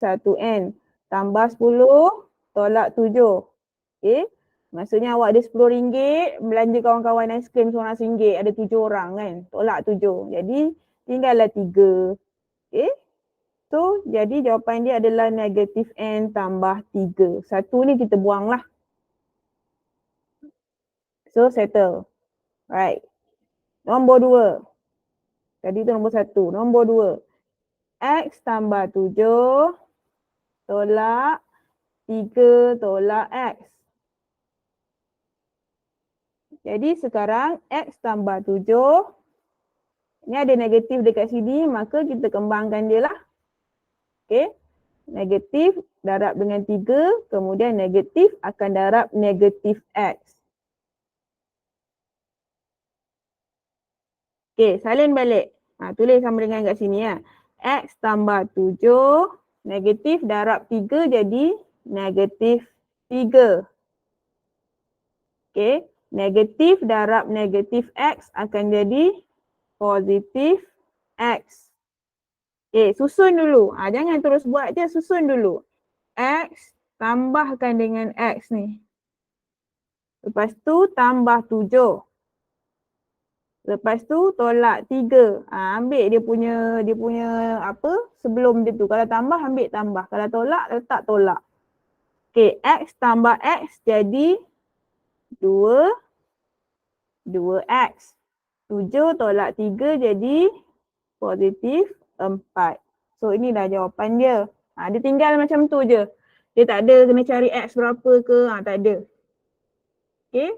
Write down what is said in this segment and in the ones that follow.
1N. Tambah 10, tolak 7. Okay. Maksudnya awak ada RM10, belanja kawan-kawan aiskrim seorang RM1, ada 7 orang kan. Tolak 7. Jadi tinggallah 3. Okay. So jadi jawapan dia adalah negatif N tambah 3. Satu ni kita buang lah. So settle. Right. Nombor 2. Tadi tu nombor 1. Nombor 2. X tambah 7 tolak 3 tolak X. Jadi sekarang X tambah 7. Ni ada negatif dekat sini, maka kita kembangkan dia lah. Okay. Negatif darab dengan 3, kemudian negatif akan darab negatif X. Okay, salin balik. Tulis sama dengan kat sini ya. X tambah 7, negatif darab 3 jadi negatif 3. Okay, negatif darab negatif X akan jadi positif X. Okay, susun dulu. Jangan terus buat je, susun dulu. X tambahkan dengan X ni. Lepas tu tambah 7. Lepas tu tolak 3. Ambil dia punya apa sebelum dia tu. Kalau tambah ambil tambah. Kalau tolak letak tolak. Okey, X tambah X jadi 2X. 7 tolak 3 jadi positif 4. So ini dah jawapan dia. Dia tinggal macam tu je. Dia tak ada kena cari X berapa ke. Tak ada. Okey.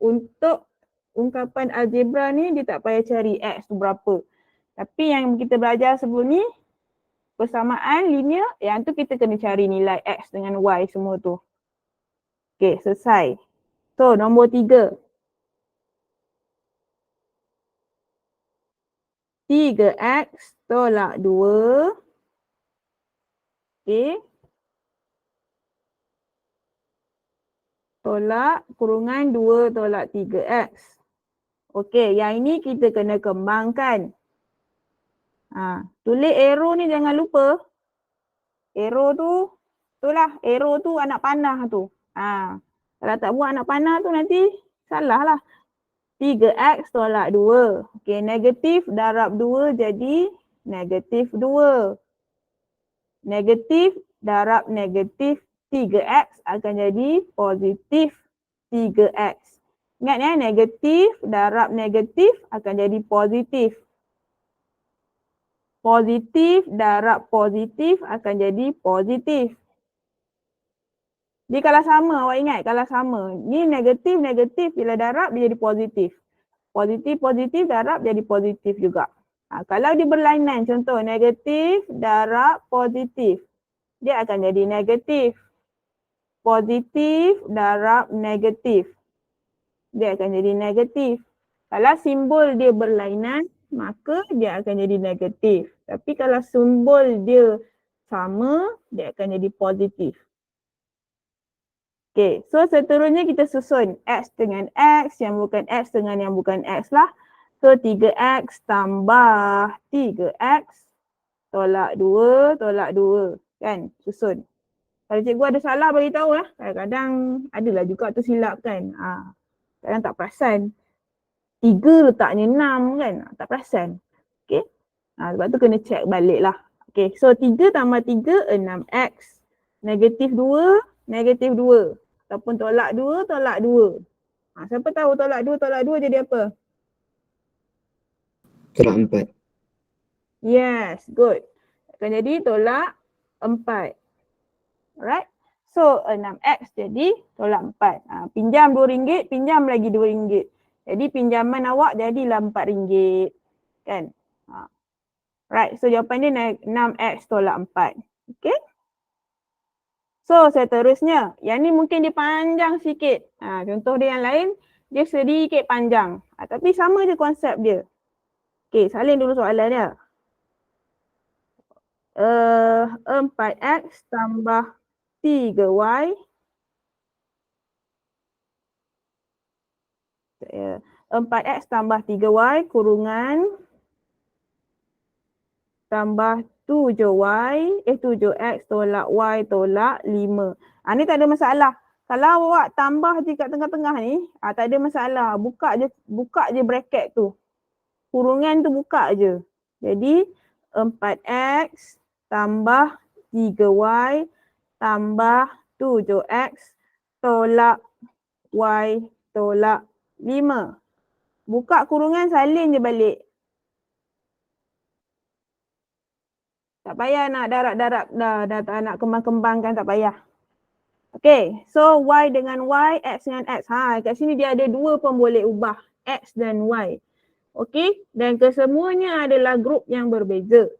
Untuk ungkapan algebra ni dia tak payah cari X tu berapa. Tapi yang kita belajar sebelum ni, persamaan linear, yang tu kita kena cari nilai X dengan Y semua tu. Okey, selesai. So, nombor 3. 3X tolak 2. Okey. Tolak kurungan 2 tolak 3X. Okey, yang ini kita kena kembangkan. Tulis arrow ni jangan lupa. Arrow tu, itulah arrow tu anak panah tu. Kalau tak buat anak panah tu nanti salah lah. 3X tolak 2. Okey, negatif darab 2 jadi negatif 2. Negatif darab negatif 3X akan jadi positif 3X. Ingat ya, negatif darab negatif akan jadi positif. Positif darab positif akan jadi positif. Jadi kalau sama, awak ingat kalau sama. Ni negatif, negatif bila darab dia jadi positif. Positif, positif darab jadi positif juga. Kalau dia berlainan, contoh negatif darab positif. Dia akan jadi negatif. Positif darab negatif. Dia akan jadi negatif. Kalau simbol dia berlainan, maka dia akan jadi negatif. Tapi kalau simbol dia sama, dia akan jadi positif. Okay, so seterusnya kita susun X dengan X, yang bukan X dengan yang bukan X lah. So 3X tambah 3X tolak 2 tolak 2. Kan, susun. Kalau cikgu ada salah beritahu lah. Kadang-kadang adalah juga tersilap kan. Kadang tak perasan. 3 letaknya 6 kan. Tak perasan. Okay. Sebab tu kena check balik lah. Okay, so 3 tambah 3, 6X. Negatif 2, negatif 2. Ataupun tolak 2, tolak 2. Siapa tahu tolak 2, tolak 2 jadi apa? Tolak 4. Yes, good. Akan jadi tolak 4. Alright. So 6X jadi tolak 4. Pinjam RM2, pinjam lagi RM2. Jadi pinjaman awak jadilah RM4. Kan? Right, so jawapan dia 6X tolak 4. Okay. So seterusnya, yang ni mungkin dia panjang sikit. Contoh dia yang lain, dia sedikit panjang. Tapi sama je konsep dia. Okay, salin dulu soalan dia. 4X tambah 3Y. 4X tambah 3Y kurungan tambah 7x tolak y tolak 5. Ni tak ada masalah. Kalau awak tambah je kat tengah-tengah ni, tak ada masalah. Buka je bracket tu. Kurungan tu buka je. Jadi 4x tambah 3y tambah 7x tolak y tolak 5. Buka kurungan, salin je balik. Tak payah nak darab-darab dah tak nak kembang-kembangkan, tak payah. Okay, so y dengan y, x dengan x. Kat sini dia ada dua pun boleh ubah, x dan y. Okay, dan kesemuanya adalah grup yang berbeza.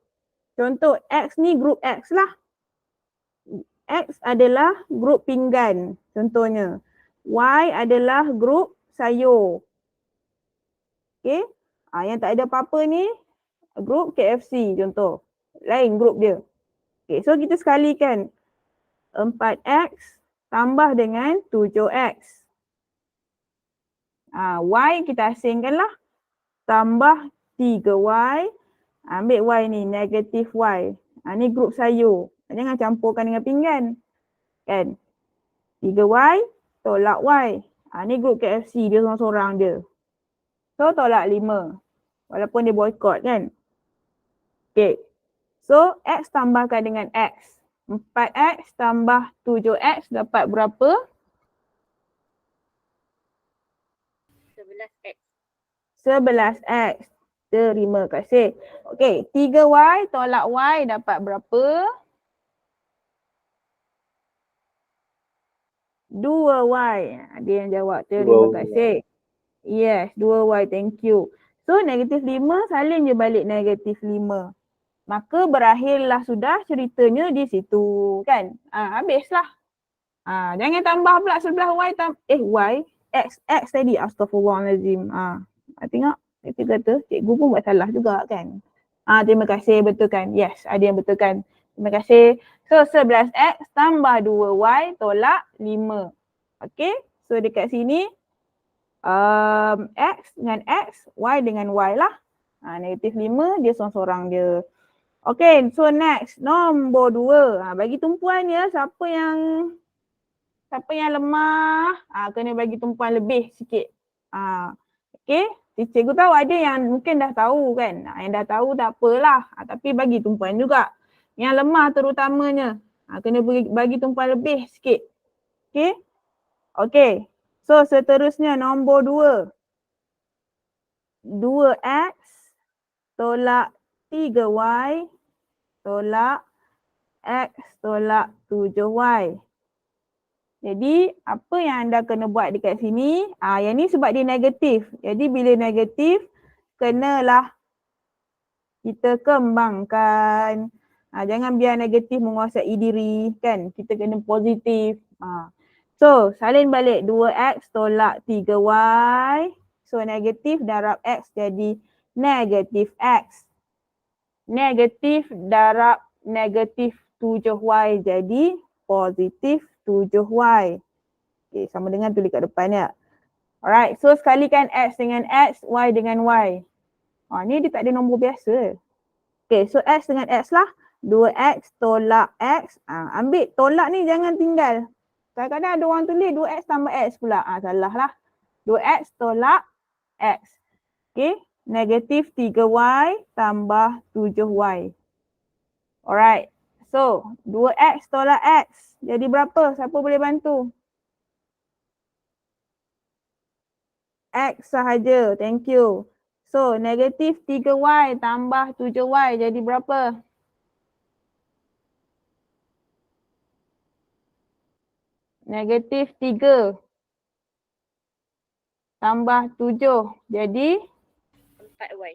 Contoh x ni grup x lah. X adalah grup pinggan contohnya. Y adalah grup sayur. Okay, yang tak ada apa-apa ni grup KFC contoh. Lain grup dia. Okay, so kita sekalikan 4x tambah dengan 7x. Y kita asingkan lah. Tambah 3y. Ambil y ni, negatif y. Ni grup sayur. Jangan campurkan dengan pinggan. Kan? 3y tolak y. Ni grup KFC, dia seorang-seorang dia. So tolak 5. Walaupun dia boycott kan. Okay. So x tambahkan dengan x. 4x tambah 7x dapat berapa? 11x. 11x. Terima kasih. Okay, 3y tolak y dapat berapa? 2y. Dia yang jawab. Terima kasih. Yes, 2y. Thank you. So negatif 5 salin je balik negatif 5. Maka berakhirlah sudah ceritanya di situ kan. Habislah. Jangan tambah pula sebelah y x tadi. Astaghfirullahalazim. Tengok kita kata cikgu pun buat salah juga kan. Terima kasih, betulkan. Yes, ada yang betulkan. Terima kasih. So 11x tambah 2y tolak 5. Okay, so dekat sini x dengan x, y dengan y lah. Negatif 5 dia seorang-seorang dia. Okay, so next nombor 2. Bagi tumpuan ya, siapa yang lemah kena bagi tumpuan lebih sikit. Okay, cikgu tahu ada yang mungkin dah tahu kan. Yang dah tahu tak apalah, tapi bagi tumpuan juga. Yang lemah terutamanya kena bagi tumpuan lebih sikit. Okay. Okay, so seterusnya nombor 2. 2x tolak 3y tolak x tolak 7y. Jadi apa yang anda kena buat dekat sini? Yang ni sebab dia negatif. Jadi bila negatif, kenalah kita kembangkan. Jangan biar negatif menguasai diri kan. Kita kena positif. So salin balik 2x tolak 3y. So negatif darab x jadi negatif x. Negatif darab negatif 7y jadi positif 7y. Okay, sama dengan tulis kat depan ya. Alright, so sekalikan x dengan x, y dengan y. Ni dia tak ada nombor biasa. Okay, so x dengan x lah. 2x tolak x. Ambil tolak ni jangan tinggal. Kadang-kadang ada orang tulis 2x tambah x pula. Salah lah. 2x tolak x. Okay, negatif 3y tambah 7y. Alright, so 2x tolak x. Jadi berapa? Siapa boleh bantu? X sahaja. Thank you. So negatif 3y tambah 7y jadi berapa? Negatif 3 tambah 7 jadi 4y.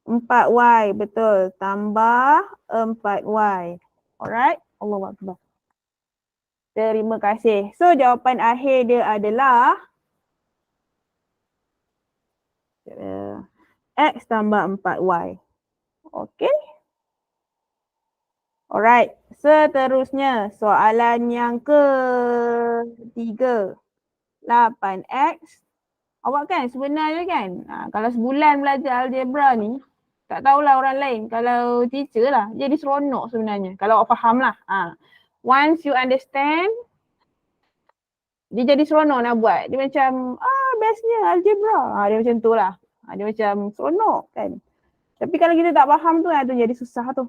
4y, betul. Tambah 4y. Alright. Allahu Akbar. Terima kasih. So jawapan akhir dia adalah x tambah 4y. Okay. Alright. Seterusnya soalan yang ketiga. 8x. Awak kan sebenarnya kan, kalau sebulan belajar algebra ni, Tak tahulah orang lain. Kalau teacher lah, jadi seronok sebenarnya. Kalau awak faham lah. Once you understand, dia jadi seronok nak buat. Dia macam, bestnya algebra. Dia macam tu lah. Dia macam seronok kan. Tapi kalau kita tak faham tu, tu jadi susah tu.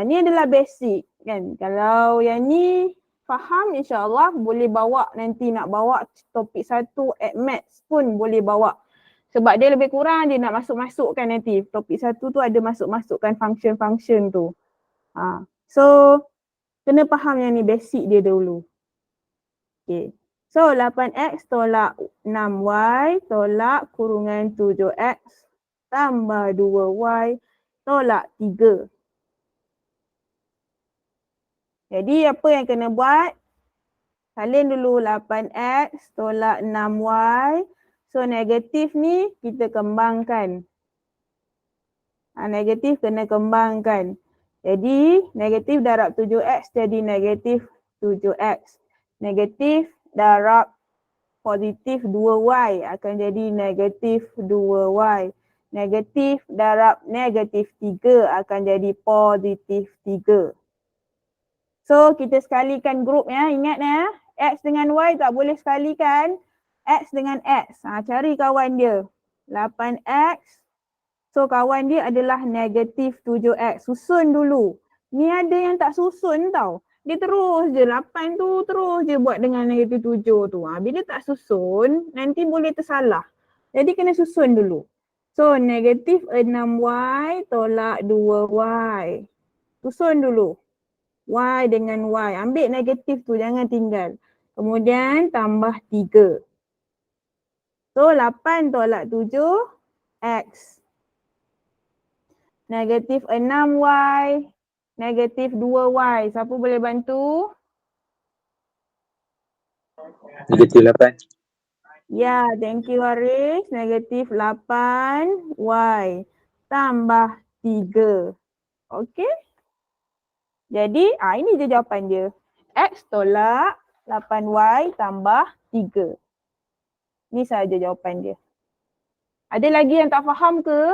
Ni adalah basic kan. Kalau yang ni faham, insyaAllah boleh bawa nanti nak bawa topik 1 at maths pun boleh bawa. Sebab dia lebih kurang dia nak masuk-masukkan nanti. Topik 1 tu ada masuk-masukkan function-function tu. So, kena faham yang ni basic dia dulu. Okay. So, 8x tolak 6y tolak kurungan 7x tambah 2y tolak 3. Jadi, apa yang kena buat? Salin dulu 8x tolak 6y. So, negatif ni kita kembangkan. Negatif kena kembangkan. Jadi, negatif darab 7x jadi negatif 7x. Negatif darab positif 2y akan jadi negatif 2y. Negatif darab negatif 3 akan jadi positif 3. So, kita sekalikan grup ya. Ingat ya, x dengan y tak boleh sekalikan. X dengan x. Cari kawan dia. 8x. So, kawan dia adalah negatif 7x. Susun dulu. Ni ada yang tak susun tau. Dia terus je 8 tu terus je buat dengan negatif 7 tu. Bila tak susun, nanti boleh tersalah. Jadi kena susun dulu. So, negatif 6y tolak 2y. Susun dulu. Y dengan y. Ambil negatif tu, jangan tinggal. Kemudian tambah 3. So, 8 tolak 7, x. Negatif 6y, negatif 2y. Siapa boleh bantu? Negatif 8. Ya, thank you Haris. Negatif 8y tambah 3. Okey. Jadi, ini je jawapan dia. X tolak 8y tambah 3. Ni saja jawapan dia. Ada lagi yang tak faham ke?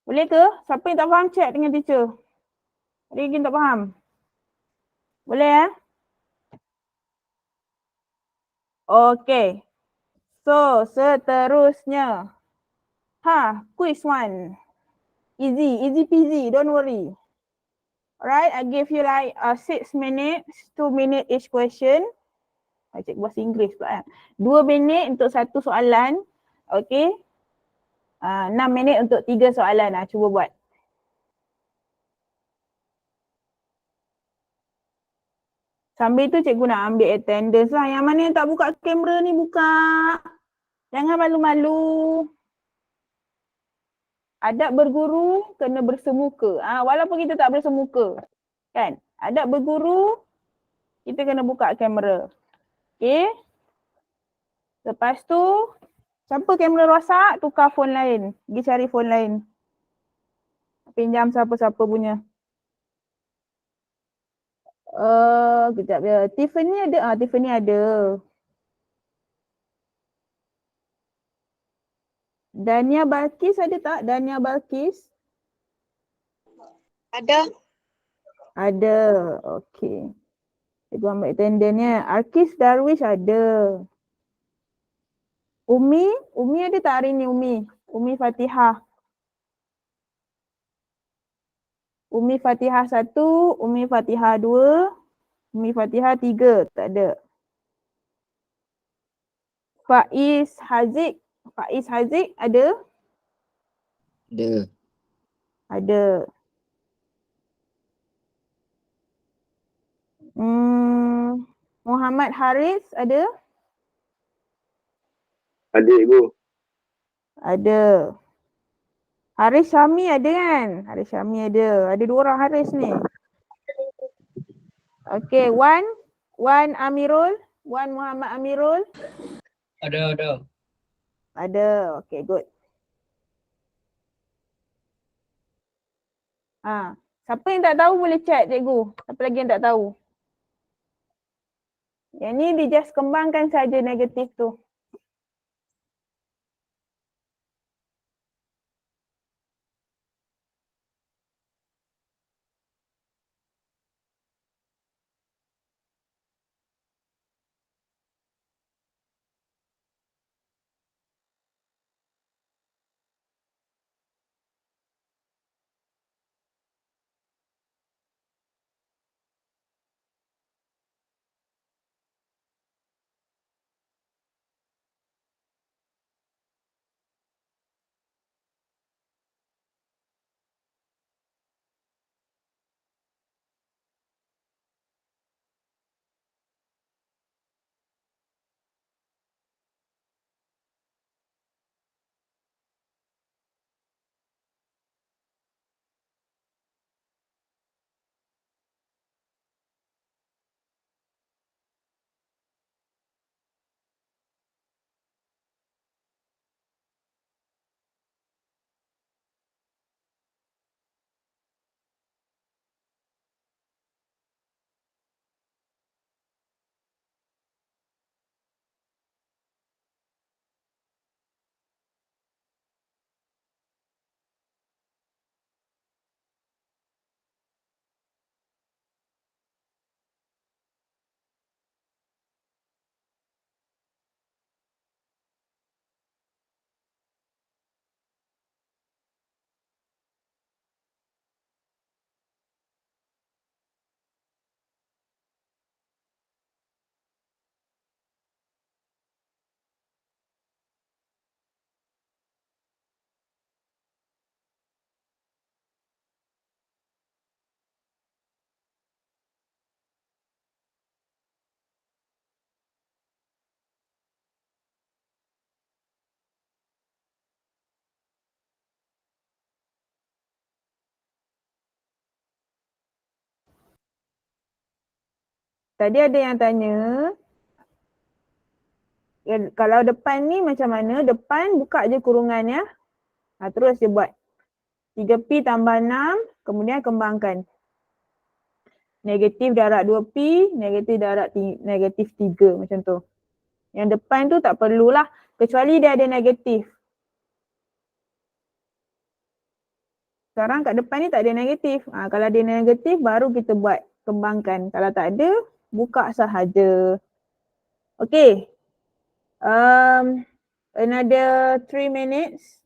Boleh ke? Siapa yang tak faham check dengan teacher. Ada lagi yang tak faham? Boleh ya? Okey. So, seterusnya. Quiz 1. Easy peasy, don't worry. Alright, I give you like 6 minutes, 2 minutes each question. Cik bahasa Inggeris pula 2 minit untuk satu soalan. Okay. 6 minit untuk 3 soalan. Cuba buat. Sambil tu cikgu nak ambil attendance lah. Yang mana yang tak buka kamera ni buka. Jangan malu-malu. Adab berguru kena bersemuka. Walaupun kita tak bersemuka. Kan? Adab berguru, kita kena buka kamera. Okay. Lepas tu, siapa kamera rosak, tukar phone lain. Pergi cari phone lain. Pinjam siapa-siapa punya. Kejap ya. Tiffany ada? Tiffany ada. Dania Balkis ada tak? Dania Balkis? Ada. Ada. Okey. Cikgu ambil attendance-nya. Arkis Darwish ada. Umi ada tak hari ni Umi? Umi Fatihah. Umi Fatihah 1, Umi Fatihah 2, Umi Fatihah 3. Tak ada. Faiz Haziq ada? Ada. Ada. Muhammad Haris ada? Ada ibu. Ada. Haris Syami ada kan? Haris Syami ada. Ada 2 orang Haris ni. Okay, Wan Amirul. Wan Muhammad Amirul. Ada. Ada. Okay, good. Siapa yang tak tahu boleh chat cikgu. Siapa lagi yang tak tahu? Yang ni dia just kembangkan saja negatif tu. Tadi ada yang tanya, kalau depan ni macam mana? Depan buka je kurungan ya. Terus dia buat 3P tambah 6, kemudian kembangkan. Negatif darab 2P, negatif darab negatif 3 macam tu. Yang depan tu tak perlulah, kecuali dia ada negatif. Sekarang kat depan ni tak ada negatif. Kalau ada negatif baru kita buat kembangkan. Kalau tak ada, buka sahaja. Okay. Another 3 minutes.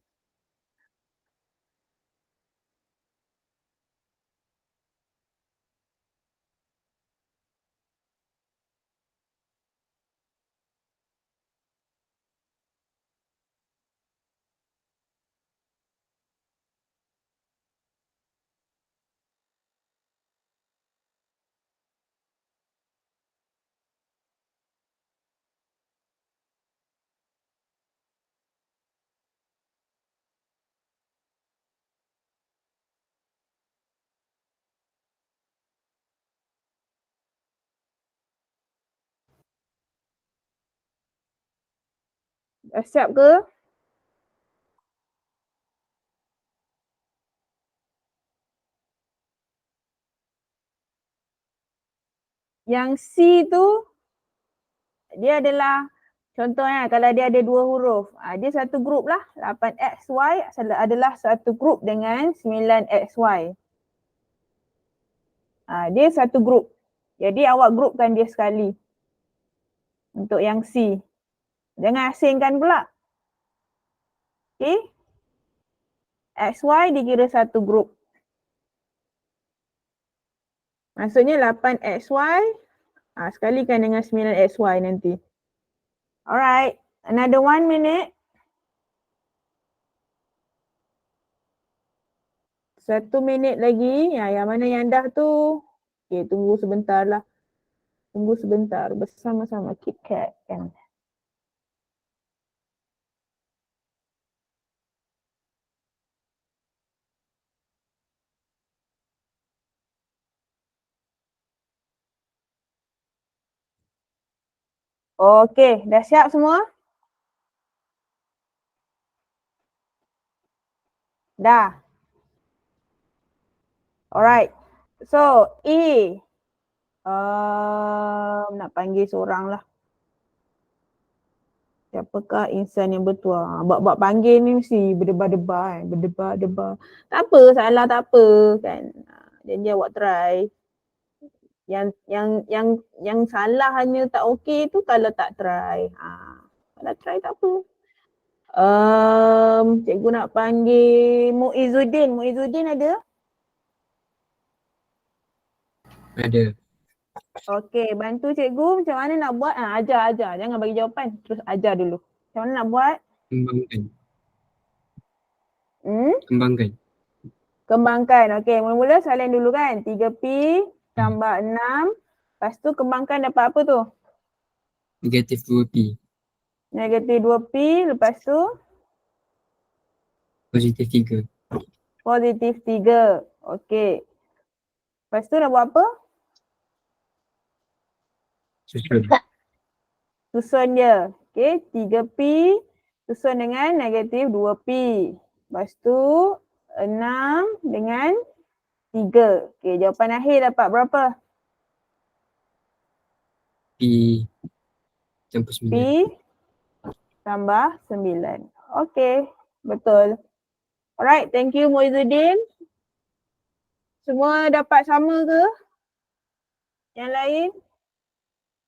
Dah siap ke? Yang C tu, dia adalah, contohnya kalau dia ada 2 huruf, dia satu grup lah. 8XY adalah satu grup dengan 9XY. Dia satu grup. Jadi awak grupkan dia sekali. Untuk yang C. Jangan asingkan pula. Okay. XY dikira satu grup. Maksudnya 8XY sekalikan dengan 9XY nanti. Alright. Another 1 minute. 1 minit lagi. Yang mana yang dah tu. Okay, tunggu sebentar lah. Tunggu sebentar bersama-sama KitKat kan. Okay, dah siap semua? Dah. Alright. So, E. Nak panggil seorang lah. Siapakah insan yang bertuah? Bab-bab panggil ni mesti berdebar-debar kan. Berdebar-debar. Tak apa, salah tak apa kan. Jadi awak try. Yang salah hanya tak okey tu kalau tak try. Kalau try tak apa. Cikgu nak panggil Muizzuddin. Muizzuddin ada? Ada. Okey, bantu cikgu macam mana nak buat. Ajar. Jangan bagi jawapan. Terus ajar dulu. Macam mana nak buat? Kembangkan. Hmm? Kembangkan. Kembangkan. Okey, mula-mula salin dulu kan. 3P tambah 6. Lepas tu kembangkan dapat apa tu? Negatif 2P. Negatif 2P. Lepas tu? Positif 3. Positif 3. Okey. Lepas tu nak buat apa? Susun. Susun dia. Okey, 3P susun dengan negatif 2P. Lepas tu 6 dengan 3. Okey, jawapan akhir dapat berapa? P tambah 9. P tambah 9. Okey, betul. Alright, thank you Muizzuddin. Semua dapat sama ke? Yang lain?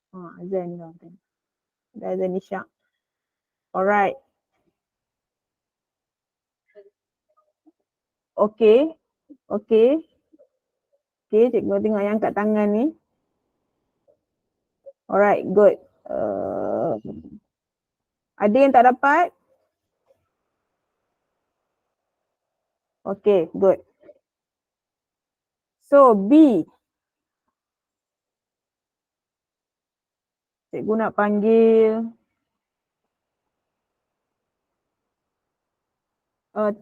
Azan lah. Dah azan isyak. Alright. Okay. Okay, cikgu tengok yang kat tangan ni. Alright, good. Ada yang tak dapat? Okay, good. So, B. Cikgu nak panggil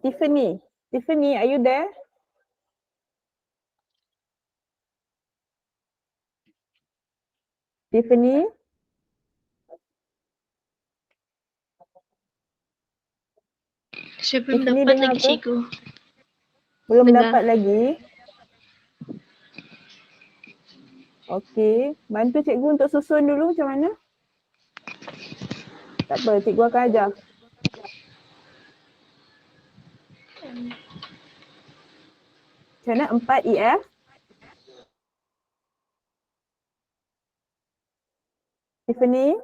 Tiffany. Tiffany, are you there? Tiffany? Saya belum Tiffany dapat dengar lagi apa? cikgu. Belum Dengar. dapat lagi? Okey, bantu cikgu untuk susun dulu macam mana? Tak apa, cikgu akan ajar. Macam mana 4 EF? Tiffany?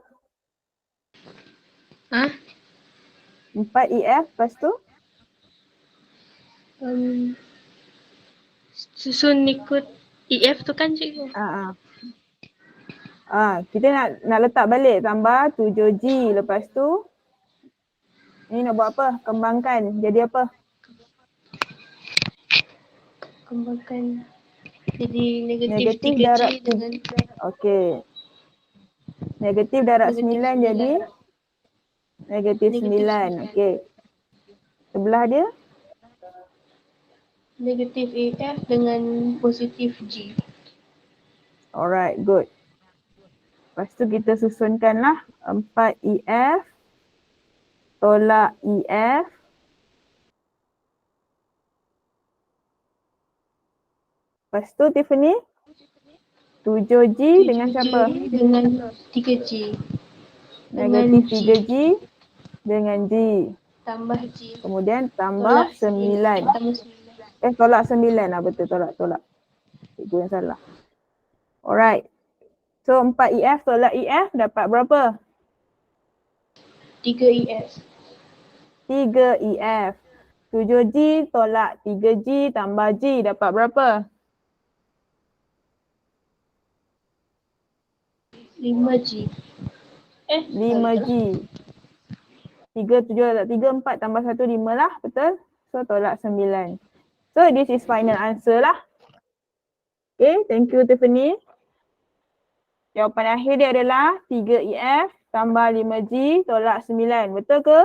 Ah, 4 EF lepas tu? susun ikut EF tu kan cikgu? Kita nak letak balik tambah 7G lepas tu ni nak buat apa? Kembangkan jadi apa? Kembangkan jadi negatif Negatif 3G darab dengan Okey. Negatif darab negatif 9 jadi negatif Negatif 9. Okey. Sebelah dia negatif AF dengan positif G. alright, good. Lepas tu kita susunkanlah 4 EF tolak EF. Lepas tu Tiffany 7G dengan 7G siapa? dengan 3G. Negatif G. 3G dengan G. Tambah G. Kemudian tambah 9. Tambah 9. Tolak 9 lah, betul, tolak. Cikgu yang salah. Alright. So 4 EF tolak EF dapat berapa? 3 EF. 3 EF. 7G tolak 3G tambah G dapat berapa? 5G. 5G. 3, 7 tolak 3, 4 tambah 1, 5 lah, betul? So tolak 9. So this is final answer lah. Okay, thank you Tiffany. Jawapan akhir dia adalah 3 EF tambah 5G tolak 9. Betul ke?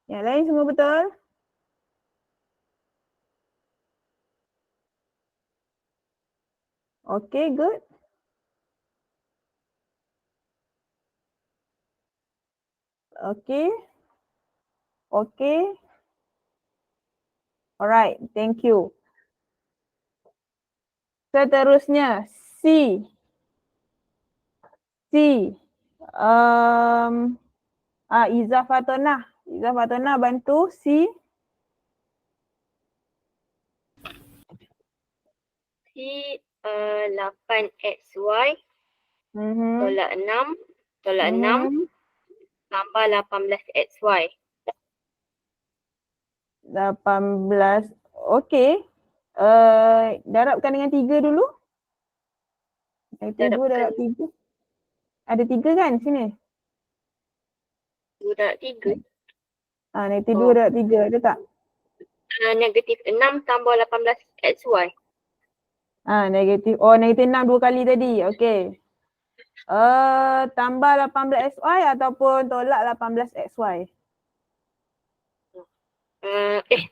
Yang lain semua betul? Okay, good. Okay. Okay. Alright, thank you. Seterusnya, C. Iza Fatonah. Iza Fatonah bantu C. C 8XY tolak 6 tolak 6 tambah 18XY. 18. Okey. Darabkan dengan 3 dulu. Negatif 2 darab 3. Ada 3 kan sini? 2 darab 3. Negatif 2 darab 3 ada tak? Negatif 6 tambah 18XY. Negatif 6 2 kali tadi. Okey. Tambah 18XY ataupun tolak 18XY?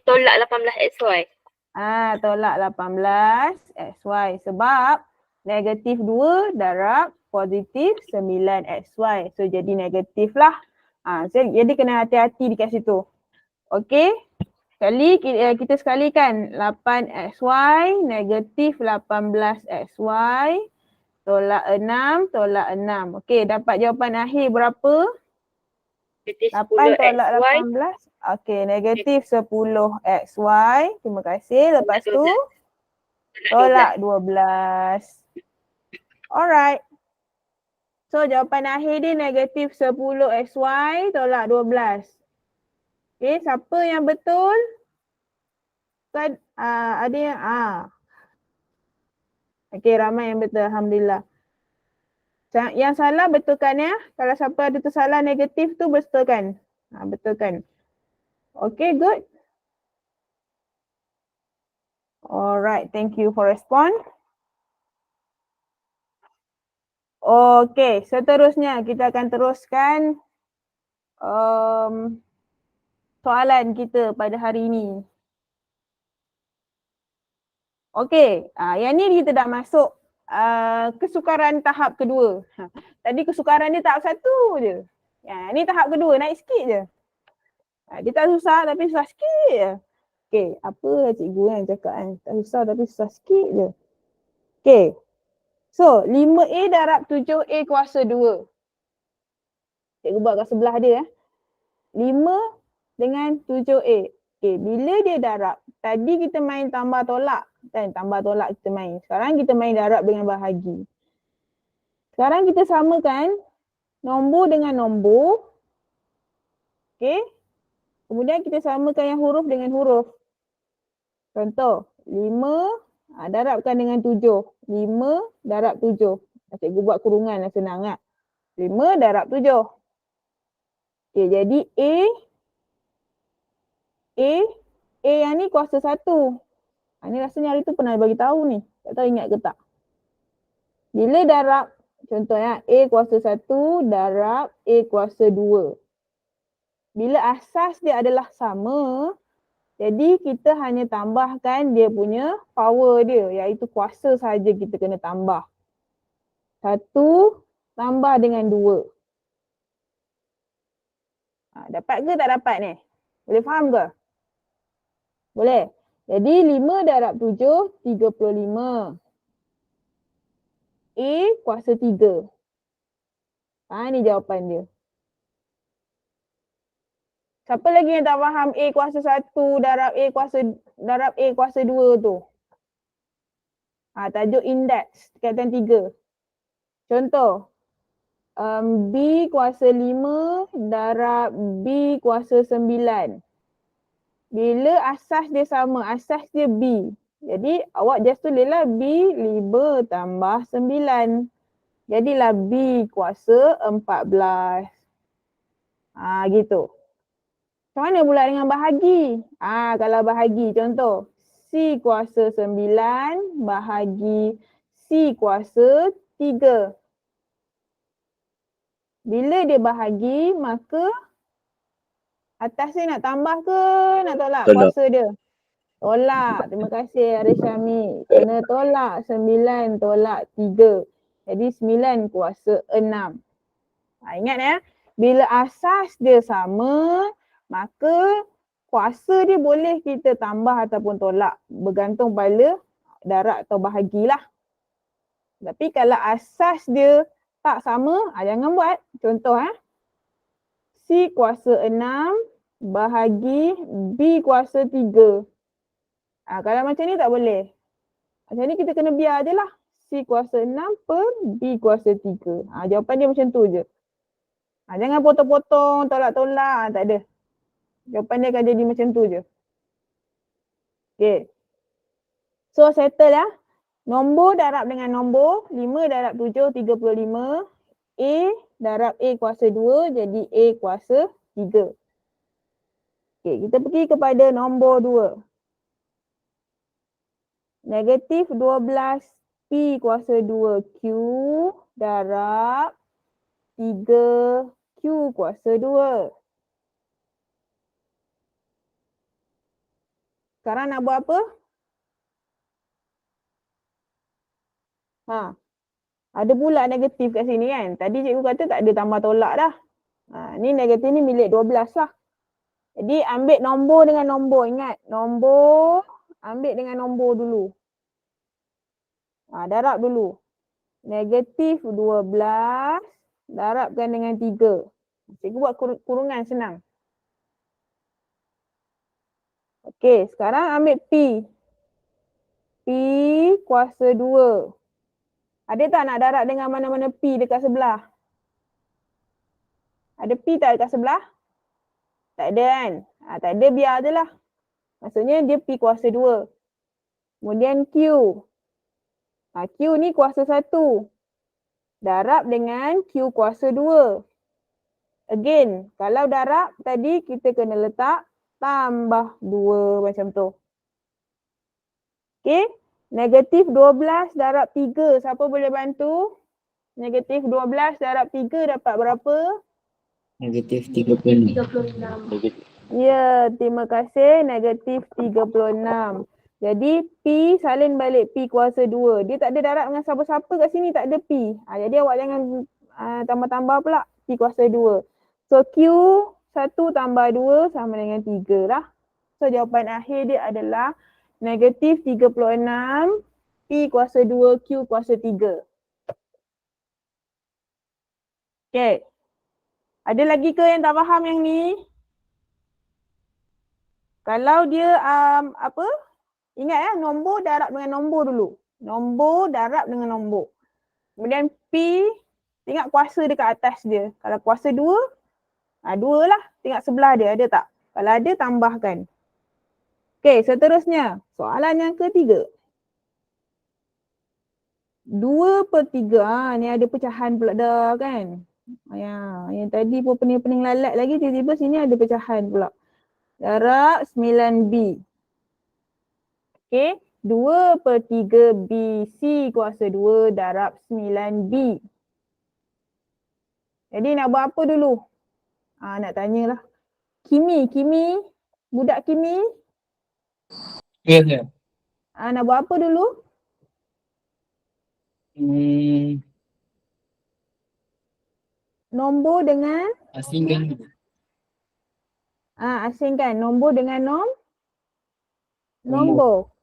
Tolak 18XY. Tolak 18XY sebab negatif 2 darab positif 9XY. So jadi negatif lah. Jadi kena hati-hati dekat situ. Okey. Kita sekalikan 8XY negatif 18XY tolak 6 tolak 6. Okey, dapat jawapan akhir berapa? 8 tolak 18. Okey, negatif 10XY. Terima kasih. Lepas tu tolak 12. Alright. So jawapan akhir dia negatif 10XY tolak 12. Okey, siapa yang betul? Ada yang okey, ramai yang betul. Alhamdulillah. Yang salah betulkan ya. Kalau siapa ada tersalah negatif tu betulkan. Betulkan. Okay, good. Alright, thank you for respond. Okay, seterusnya kita akan teruskan soalan kita pada hari ini. Okey, yang ni kita dah masuk kesukaran tahap kedua. Tadi kesukaran dia tahap 1 je. Ni tahap kedua, naik sikit je. Dia tak susah tapi susah sikit je. Okey, apa cikgu kan cakap kan, tak susah tapi susah sikit je. Okey. So, 5A darab 7A kuasa 2. Cikgu buat kat sebelah dia. 5 dengan 7A. Okey, bila dia darab, tadi kita main tambah tolak. Kan, tambah tolak kita main. Sekarang kita main darab dengan bahagi. Sekarang kita samakan nombor dengan nombor. Okey. Kemudian kita samakan yang huruf dengan huruf. Contoh, 5 darabkan dengan 7. 5 darab 7. Cikgu buat kurungan lah, senang tak? 5 darab 7. Okey, jadi A yang ni kuasa 1. Ni rasanya hari tu pernah bagi tahu ni. Tak tahu ingat ke tak. Bila darab, contohnya A kuasa 1 darab A kuasa 2. Bila asas dia adalah sama, jadi kita hanya tambahkan dia punya power dia, iaitu kuasa saja kita kena tambah. 1 tambah dengan 2. Dapat ke tak dapat ni? Boleh faham ke? Boleh. Jadi 5 darab 7, 35. A kuasa 3. Ni jawapan dia. Siapa lagi yang tak faham A kuasa 1 darab A kuasa 2 tu? Tajuk indeks tingkatan 3. Contoh, B kuasa 5 darab B kuasa 9. Bila asas dia sama, asas dia B. Jadi awak just tulislah B 5 tambah 9. Jadilah B kuasa 14. Gitu. Macam mana pula dengan bahagi? Kalau bahagi, contoh C kuasa 9 bahagi C kuasa 3. Bila dia bahagi, maka atas ni nak tambah ke nak tolak kuasa dia? Tolak. Terima kasih Arif Syami. Kena tolak 9 tolak 3. Jadi 9 kuasa 6. Ingat ya, bila asas dia sama, maka kuasa dia boleh kita tambah ataupun tolak. Bergantung pada darab atau bahagilah. Tapi kalau asas dia tak sama, jangan buat. Contoh C kuasa 6 bahagi B kuasa 3. Kalau macam ni tak boleh. Macam ni kita kena biar je lah. C kuasa 6 per B kuasa 3. Jawapan dia macam tu je. Jangan potong-potong, tolak-tolak. Tak ada. Jawapan dia akan jadi macam tu je. Okay. So settle lah. Nombor darab dengan nombor. 5 darab 7, 35. A darab A kuasa 2 jadi A kuasa 3. Okay, kita pergi kepada nombor 2. Negatif 12 P kuasa 2 Q darab 3 Q kuasa 2. Sekarang nak buat apa? Ada pula negatif kat sini kan. Tadi cikgu kata tak ada tambah tolak dah. Ni negatif ni milik 12 lah. Jadi ambil nombor dengan nombor. Ingat, nombor ambil dengan nombor dulu. Darab dulu. Negatif 12 darabkan dengan 3. Cikgu buat kurungan senang. Okey, sekarang ambil P. P kuasa 2. Ada tak nak darab dengan mana-mana P dekat sebelah? Ada P tak dekat sebelah? Tak ada kan? Tak ada, biar je lah. Maksudnya dia P kuasa 2. Kemudian Q. Q ni kuasa 1. Darab dengan Q kuasa 2. Again, kalau darab tadi kita kena letak tambah 2 macam tu. Okay. Negatif 12 darab 3. Siapa boleh bantu? Negatif 12 darab 3 dapat berapa? Negatif 36. 36. Ya, terima kasih. Negatif 36. Jadi P salin balik P kuasa 2. Dia tak ada darab dengan siapa-siapa kat sini, tak ada P. Jadi awak jangan tambah-tambah pula P kuasa 2. So Q 1 tambah 2 sama dengan 3 lah. So jawapan akhir dia adalah negatif 36 P kuasa 2 Q kuasa 3. Okay. Ada lagi ke yang tak faham yang ni? Kalau dia apa? Ingat nombor darab dengan nombor dulu. Nombor darab dengan nombor. Kemudian P, tengok kuasa dekat atas dia. Kalau kuasa 2, 2 lah. Tengok sebelah dia, ada tak? Kalau ada, tambahkan. Okey, seterusnya. Soalan yang ketiga. 2/3. Ni ada pecahan pula dah kan? Yang tadi pun pening-pening lalat lagi, tiba-tiba sini ada pecahan pula. Darab 9B. Okey, 2/3 BC kuasa 2 darab 9B. Jadi nak buat apa dulu? Nak tanyalah. Kimi, budak Kimi. Ya, ya. Nak buat apa dulu? Nombor dengan? Asingkan dulu. Asingkan. Nombor dengan nombor.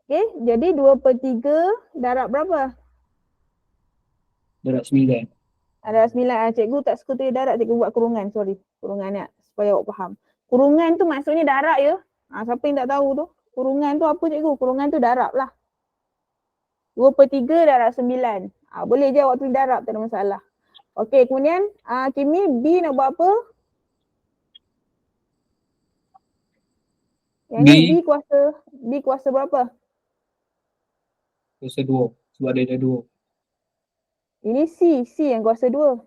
Okey, jadi 2/3 darab berapa? Darab 9. Darab 9. Cikgu tak suka tulis darab, cikgu buat kurungan. Sorry. Kurungan ni supaya awak faham. Kurungan tu maksudnya darab ya. Siapa yang tak tahu tu? Kurungan tu apa cikgu? Kurungan tu darab lah. 2/3 darab 9. Boleh je awak tulis darab, tak ada masalah. Okey, kemudian Kimi, B nak buat apa? Yang ni B kuasa berapa? Kuasa 2. Sebab dia ada 2. Ini C yang kuasa 2.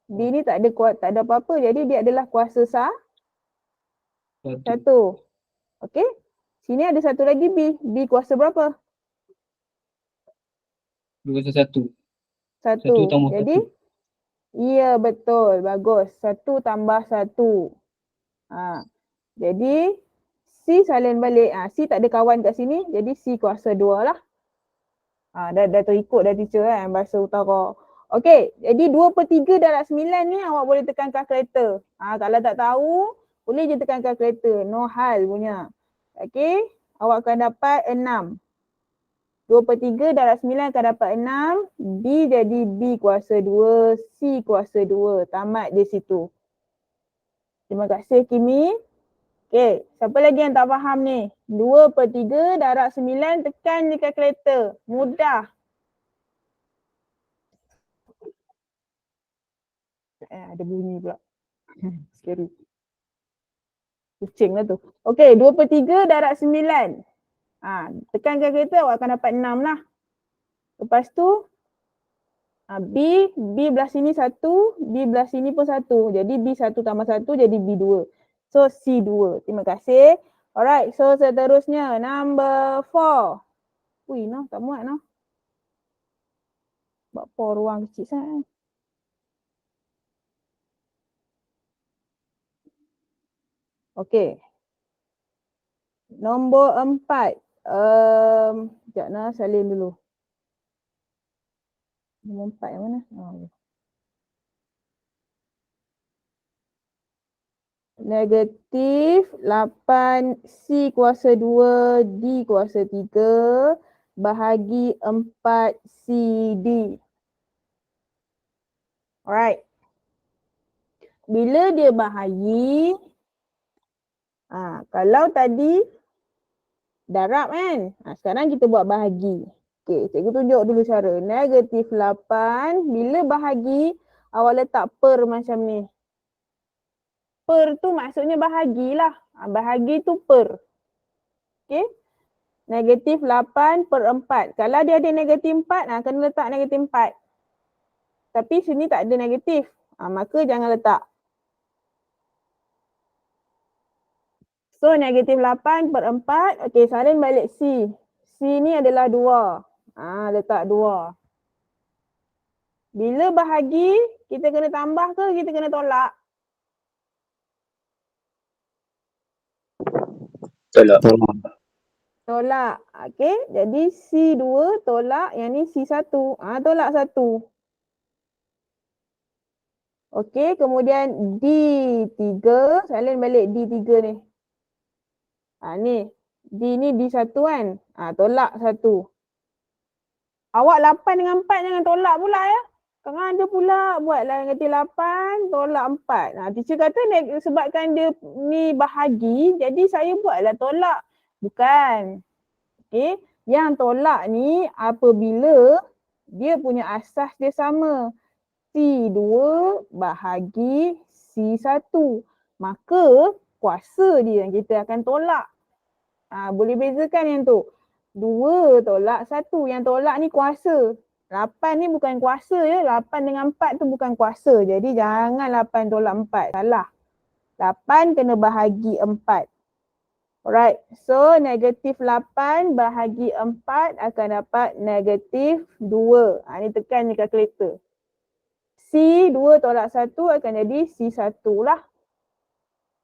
B ni tak ada apa-apa, jadi dia adalah kuasa 1. Okey. Sini ada satu lagi B. B kuasa berapa? 2 kuasa 1. 1. 1 tambah Jadi 1. Ya, betul. Bagus. 1 tambah 1. Jadi C salin balik. C tak ada kawan kat sini. Jadi C kuasa 2 lah. Dah terikut dah teacher kan bahasa utara. Okey. Jadi 2/3 darab 9 ni awak boleh tekan kalkulator. Kalau tak tahu, boleh je tekan kalkulator. No hal punya. Okey. Awak akan dapat 6. 2/3 darab 9 akan dapat 6. B jadi B kuasa 2. C kuasa 2. Tamat di situ. Terima kasih Kimi. Okey, siapa lagi yang tak faham ni? 2/3 darab 9 tekan di kalkulator. Mudah. Ada bunyi pula. Scary. Kucing lah tu. Okey, 2/3 darab 9. Tekan kalkulator awak akan dapat 6 lah. Lepas tu B belah sini 1, B belah sini pun 1. Jadi B 1 tambah 1 jadi B 2. So C 2. Terima kasih. Alright, so seterusnya number 4. Tak muat noh. Buat 4 ruang kecil sangat. Okey. Nombor 4. Sekejap nah, salin dulu. Nombor 4 yang mana? Negatif 8 C kuasa 2 D kuasa 3 bahagi 4 C D. Alright. Bila dia bahagi, kalau tadi darab kan, sekarang kita buat bahagi. Okey, cikgu tunjuk dulu cara. Negatif 8, bila bahagi, awak letak per macam ni. Per tu maksudnya bahagilah. Bahagi tu per. Okey. Negatif 8 per 4. Kalau dia ada negatif 4, kena letak negatif 4. Tapi sini tak ada negatif. Maka jangan letak. So negatif 8 per 4. Okey, salin balik C. C ni adalah 2. Letak 2. Bila bahagi, kita kena tambah ke kita kena tolak? Tolak. Tolak. Okey, jadi C2 tolak yang ni C1. Tolak 1. Okey, kemudian D3, salin balik D3 ni. Ni, D ni D1 kan? Tolak 1. Awak 8 dengan 4 jangan tolak pula ya. Sekarang dia pula buatlah negatif 8, tolak 4. Teacher kata sebabkan dia ni bahagi, jadi saya buatlah tolak. Bukan. Okey, yang tolak ni apabila dia punya asas dia sama. C2 bahagi C1. Maka kuasa dia yang kita akan tolak. Boleh bezakan yang tu. 2 tolak 1. Yang tolak ni kuasa. 8 ni bukan kuasa ya. 8 dengan 4 tu bukan kuasa. Jadi jangan 8 tolak 4. Salah. 8 kena bahagi 4. Alright. So negatif 8 bahagi 4 akan dapat negatif 2. Ni tekan je kalkulator. C2 tolak 1 akan jadi C1 lah.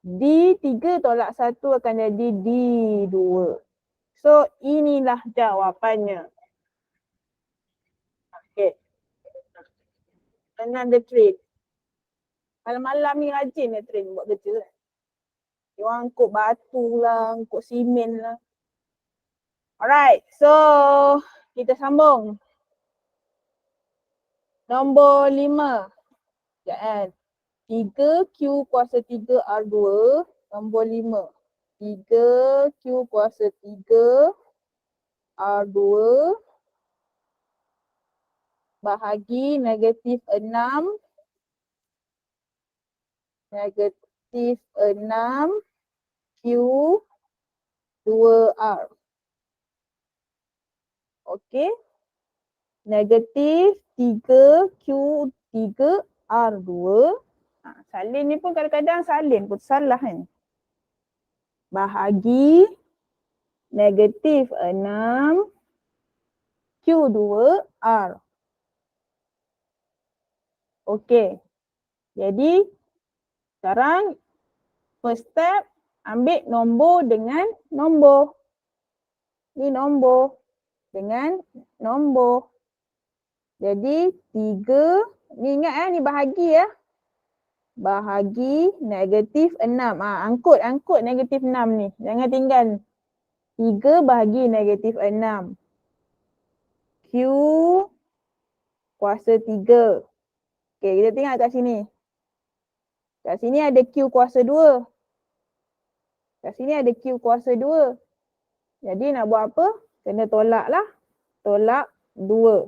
D3 tolak 1 akan jadi D2. So inilah jawapannya. Okay. Another trick. Malam-malam ni rajin dia train buat kerja. Dia orang angkut batu lah, angkut simen lah. Alright, so kita sambung. Nombor 5. Sekejap 3Q kuasa 3 R2. Nombor 5. 3Q kuasa 3 R2 bahagi negatif 6 negatif 6 Q 2R. Okey. Negatif 3 Q 3 R2. Salin ni pun kadang-kadang salin pun salah kan. Bahagi negatif 6 Q2R. Okey. Jadi sekarang first step ambil nombor dengan nombor. Ni nombor dengan nombor. Jadi 3, ni ingat ni bahagi ya. Bahagi negatif 6. Angkut negatif 6 ni. Jangan tinggal. 3 bahagi negatif 6. Q kuasa 3. Okey, kita tengok kat sini. Kat sini ada Q kuasa 2. Kat sini ada Q kuasa 2. Jadi nak buat apa? Kena tolak lah. Tolak 2.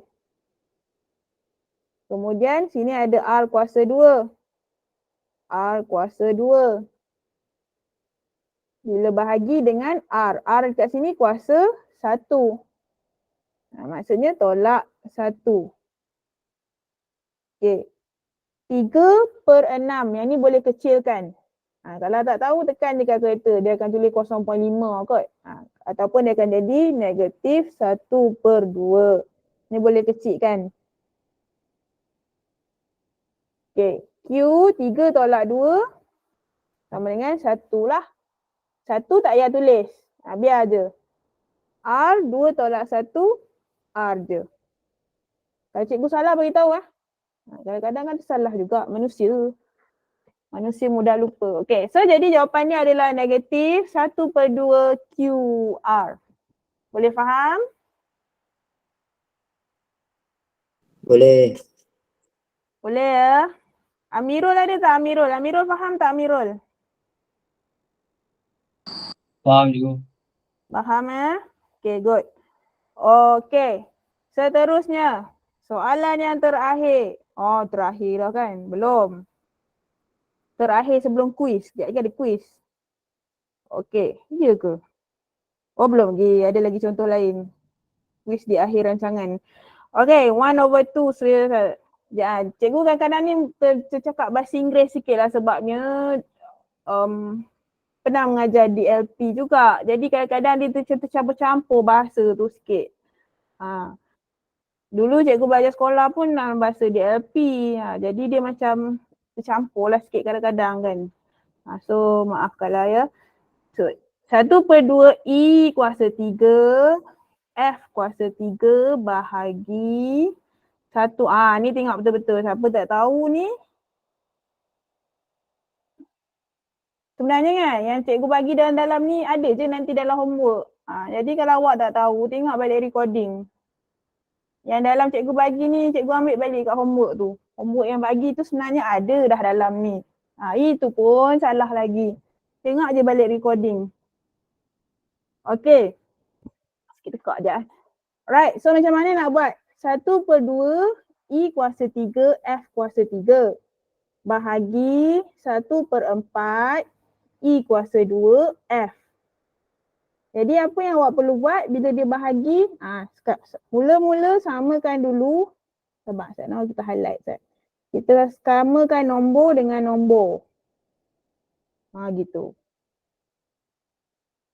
Kemudian sini ada R kuasa 2. R kuasa 2. Bila bahagi dengan R. R dekat sini kuasa 1. Maksudnya tolak 1. Okey. 3/6. Yang ni boleh kecilkan. Kalau tak tahu tekan je kalkulator. Dia akan tulis 0.5 kot. Ataupun dia akan jadi negatif 1/2. Ni boleh kecilkan. Okey. Q 3 tolak 2 sama dengan 1 lah. 1 tak payah tulis. Biar je. R 2 tolak 1 R je. Kalau cikgu salah beritahu lah. Kadang-kadang kan salah juga manusia. Manusia mudah lupa. Okey, so jadi jawapannya adalah negatif 1/2 QR. Boleh faham? Boleh. Boleh ya? Amirul ada tak Amirul? Amirul faham tak Amirul? Faham juga. Faham ya? Okey, good. Okey, seterusnya. Soalan yang terakhir. Terakhir dah kan? Belum. Terakhir sebelum kuis. Sekejap lagi ada kuis. Okey, ya ke? Belum lagi. Ada lagi contoh lain. Kuis di akhir rancangan. Okey, 1/2. Cikgu kadang-kadang ni tercakap bahasa Inggeris sikit lah sebabnya pernah mengajar di LP juga. Jadi kadang-kadang dia tercampur-campur bahasa tu sikit. Dulu cikgu belajar sekolah pun dalam bahasa DLP. Jadi dia macam tercampur lah sikit kadang-kadang kan. So maafkanlah ya. So 1/2 E kuasa 3 F kuasa 3 bahagi 1. Ni tengok betul-betul. Siapa tak tahu ni? Sebenarnya kan yang cikgu bagi dalam ni ada je nanti dalam homework. Jadi kalau awak tak tahu, tengok balik recording. Yang dalam cikgu bagi ni, cikgu ambil balik kat homework tu. Homework yang bagi tu sebenarnya ada dah dalam ni. Itu pun salah lagi. Tengok je balik recording. Okay. Kita tekak je. Alright, so macam mana nak buat? 1/2 E kuasa 3 F kuasa 3 bahagi 1/4 E kuasa 2 F. Jadi apa yang awak perlu buat bila dia bahagi? Mula-mula samakan dulu. Sabar, nak kita highlight. Kita samakan nombor dengan nombor. Gitu.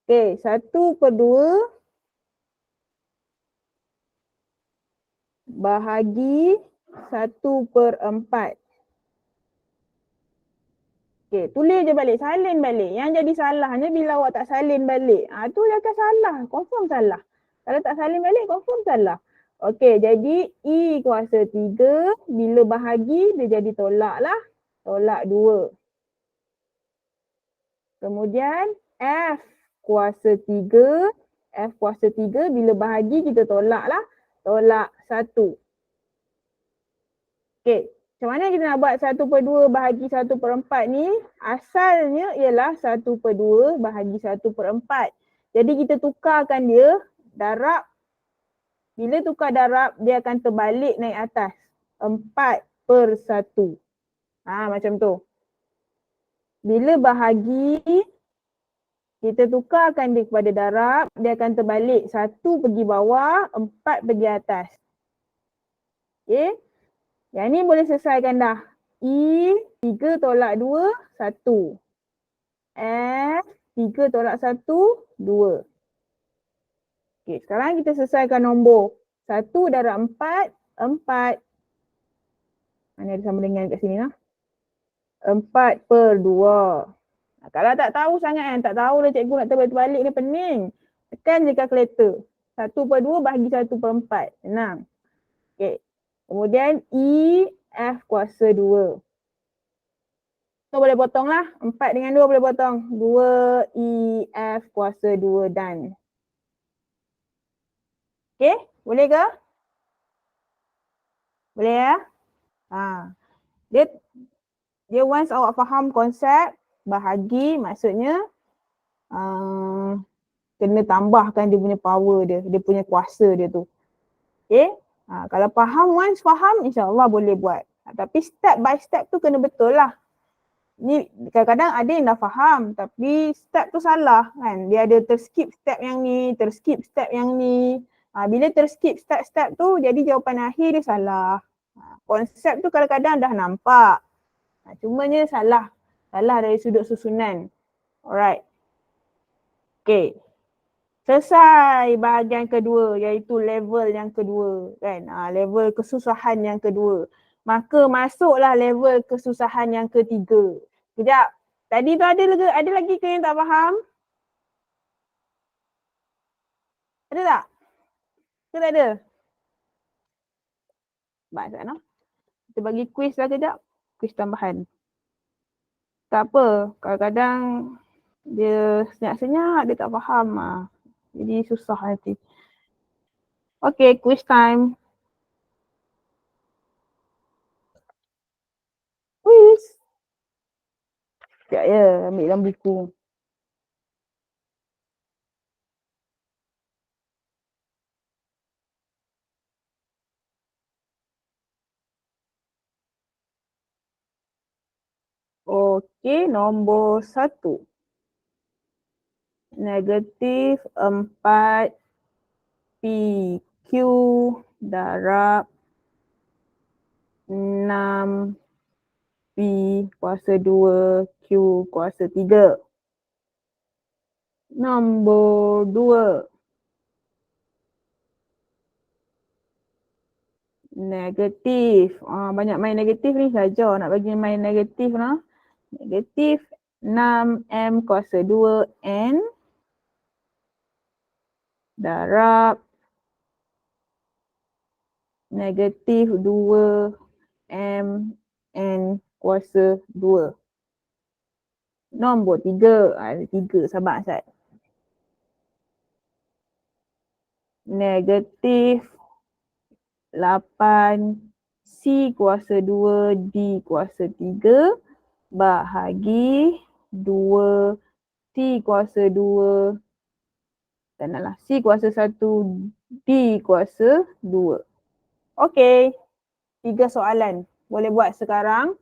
Okay, 1/2 bahagi 1/4. Okay, tulis je balik, salin balik. Yang jadi salahnya bila awak tak salin balik. Tu dia akan salah, confirm salah. Kalau tak salin balik, confirm salah. Okay, jadi E kuasa 3, bila bahagi dia jadi tolak lah. Tolak 2. Kemudian F kuasa 3, F kuasa 3 bila bahagi kita tolak lah. Tolak 1. Okay. Macam mana kita nak buat 1/2 bahagi 1/4 ni? Asalnya ialah 1/2 bahagi 1/4. Jadi kita tukarkan dia darab. Bila tukar darab, dia akan terbalik naik atas. 4/1. Macam tu. Bila bahagi, kita tukarkan dia kepada darab, dia akan terbalik. 1 pergi bawah, 4 pergi atas. Okay. Yang ni boleh selesaikan dah. E 3 tolak 2, 1. F 3 tolak 1, 2. Okay, sekarang kita selesaikan nombor. 1 darab 4, 4. Mana ada sama dengan kat sini lah. 4/2. Kalau tak tahu sangat kan, tak tahu dah cikgu nak terbalik-terbalik ni pening. Tekan je kalkulator. 1/2 bahagi 1/4. Senang. Okay. Kemudian E, F kuasa 2. So boleh potong lah. 4 dengan 2 boleh potong. 2 E, F kuasa 2 dan. Okay, boleh ke? Boleh ya? Dia once awak faham konsep bahagi, maksudnya kena tambahkan dia punya power dia punya kuasa dia tu. Okay? Kalau once faham, insyaAllah boleh buat. Tapi step by step tu kena betul lah. Ni kadang-kadang ada yang dah faham tapi step tu salah kan. Dia ada terskip step yang ni, terskip step yang ni. Bila terskip step-step tu, jadi jawapan akhir dia salah. Konsep tu kadang-kadang dah nampak. Cumanya salah. Salah dari sudut susunan. Alright. Okay. Selesai bahagian kedua iaitu level yang kedua kan. Level kesusahan yang kedua. Maka masuklah level kesusahan yang ketiga. Sekejap. Tadi tu ada lagi ke yang tak faham? Ada tak? Ke tak ada? Baik tak nak? Kita bagi kuis lah kejap. Kuis tambahan. Tak apa. Kadang-kadang dia senyap-senyap dia tak faham. Jadi susah nanti. Okay, quiz time. Quiz. Sekejap ya, ambil dalam buku. Okey, nombor 1. Negatif 4 PQ darab 6 P kuasa 2 Q kuasa 3. Nombor 2. Negatif. Banyak main negatif ni saja. Nak bagi main negatif lah. Negatif 6M kuasa 2N darab negatif 2 mn kuasa 2. Nombor 3. Ada 3 sahabat Asad. Negatif 8 C kuasa 2 D kuasa 3 bahagi 2 T kuasa 2 tak naklah C kuasa 1 D kuasa 2. Okey. 3 soalan. Boleh buat sekarang.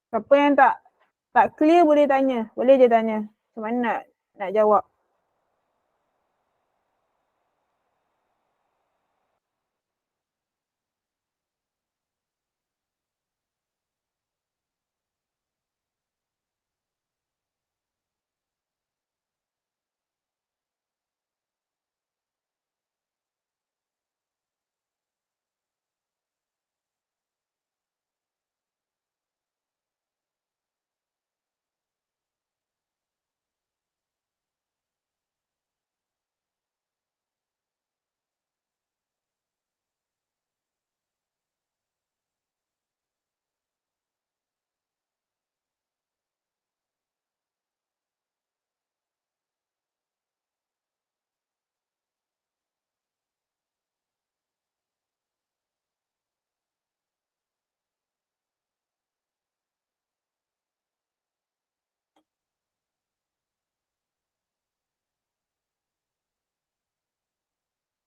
Siapa yang tak clear boleh tanya. Boleh je tanya. Macam mana nak jawab.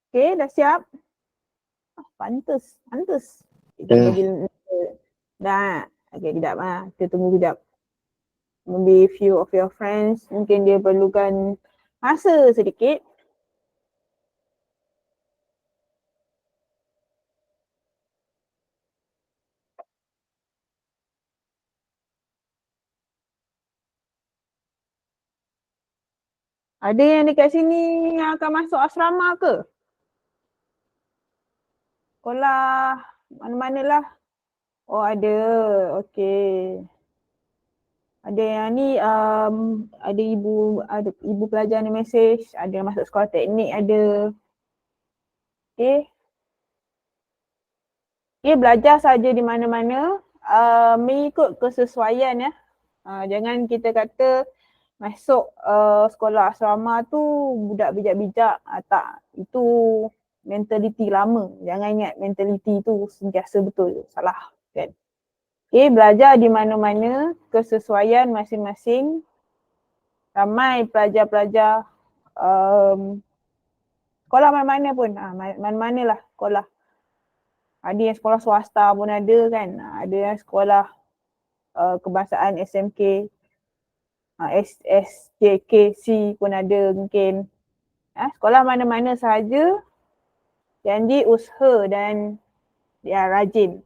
Okay, dah siap? Pantas. Kita Dah. bagi dah. Okay, kejap kita tunggu kejap. Maybe few of your friends mungkin dia perlukan masa sedikit. Ada yang dekat sini yang akan masuk asrama ke? Sekolah mana-manalah. Oh ada, okay. Ada yang ni ada ibu pelajar ni mesej, ada yang masuk sekolah teknik ada. Okay. Okay, belajar saja di mana-mana mengikut kesesuaian ya. Jangan kita kata masuk sekolah asrama tu budak bijak-bijak. Tak, itu mentaliti lama. Jangan ingat mentaliti tu sentiasa betul. Salah kan. Okay, belajar di mana-mana kesesuaian masing-masing. Ramai pelajar-pelajar sekolah mana-mana pun. Mana-manalah sekolah. Ada yang sekolah swasta pun ada kan. Ada yang sekolah kebangsaan SMK. SJKC pun ada mungkin. Sekolah mana-mana sahaja janji usaha dan dia rajin.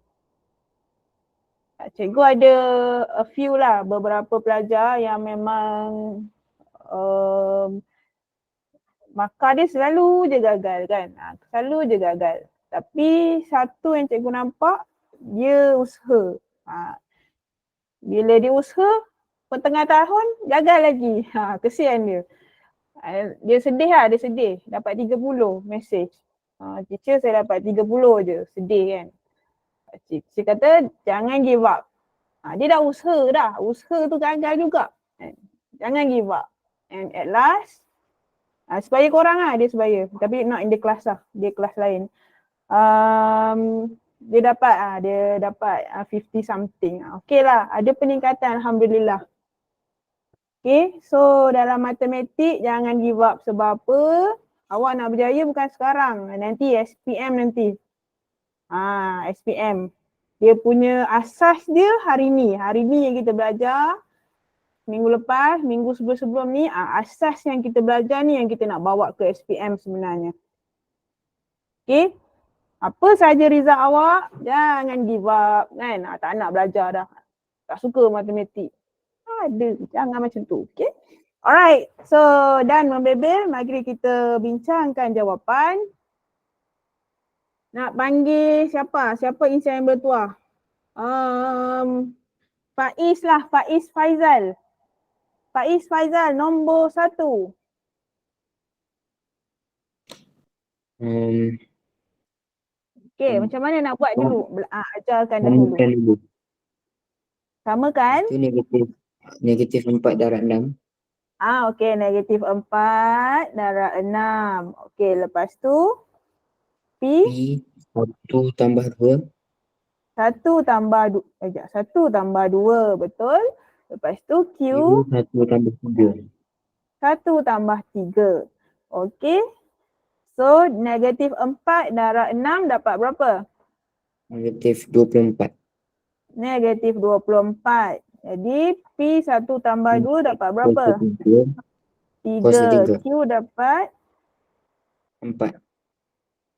Cikgu ada a few lah, beberapa pelajar yang memang markah dia selalu je gagal kan. Selalu je gagal. Tapi satu yang cikgu nampak, dia usaha. Bila dia usaha, pertengah tahun gagal lagi. Kesian dia. Dia sedih lah, dia sedih. Dapat 30 mesej. Teacher saya dapat 30 je. Sedih kan. Teacher kata jangan give up. Dia dah usaha dah. Usaha tu gagal juga. Jangan give up. And at last, sebaya korang lah dia sebaya. Tapi not in the class lah. Dia kelas lain. Dia dapat 50 something. Okay lah. Ada peningkatan Alhamdulillah. Okay, so dalam matematik jangan give up sebab apa? Awak nak berjaya bukan sekarang. Nanti SPM nanti. SPM. Dia punya asas dia hari ni. Hari ni yang kita belajar. Minggu lepas, minggu sebelum-sebelum ni, asas yang kita belajar ni yang kita nak bawa ke SPM sebenarnya. Okay. Apa saja result awak, jangan give up kan. Tak nak belajar dah. Tak suka matematik. Jangan macam tu. Okay. Alright. So, dan membebel, mari kita bincangkan jawapan. Nak panggil siapa? Siapa insan yang bertuah? Faiz lah. Faiz Faizal. Faiz Faizal, nombor 1. Okay, macam mana nak buat dulu? Ajarkan dahulu. Samakan? Itu negatif 4 darab 6. Okey, negatif 4 darab 6. Okey, lepas tu P 1 tambah 2. 1 tambah 2, betul. Lepas tu Q 1 tambah 3. 1 tambah 3. Okey. So negatif 4 darab 6 dapat berapa? Negatif 24. Negatif 24. Jadi P 1 tambah 2 dapat berapa? 3. Q dapat 4.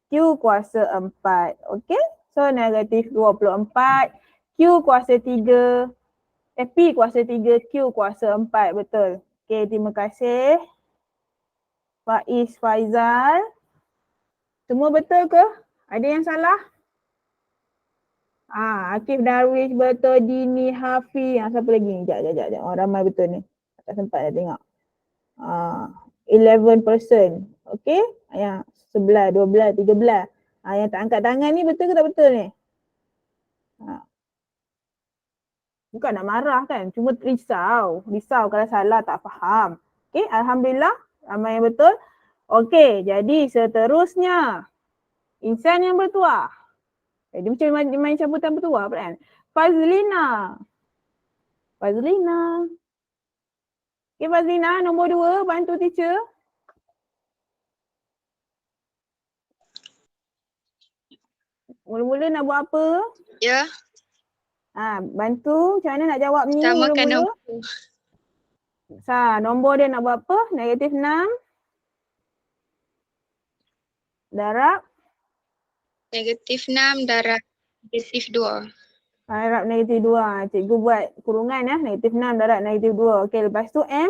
Q kuasa 4. Okey. So negatif 24. Q kuasa 3. P kuasa 3. Q kuasa 4. Betul. Okey, terima kasih. Faiz Faizal. Semua betul ke? Ada yang salah? Akif Darwish betul, Dini, Hafiz, siapa lagi? Sekejap. Ramai betul ni. Tak sempat dah tengok. 11%. Okay? Yang 11, 12, 13. Yang tak angkat tangan ni betul ke tak betul ni? Bukan nak marah kan? Cuma risau. Risau kalau salah tak faham. Okay? Alhamdulillah. Ramai yang betul. Okay. Jadi seterusnya. Insan yang bertuah. Dia macam main cabutan bertuah kan? Fazlina. Okay, Fazlina, nombor 2, bantu teacher. Mula-mula nak buat apa? Ya. Bantu macam mana nak jawab ni Samakan mula-mula. nombor. Nombor dia nak buat apa? Negatif 6. Darab? Negatif 6 darab negatif 2. Darab negatif 2. Cikgu buat kurungan ya. Negatif 6 darab negatif 2. Okey, lepas tu M?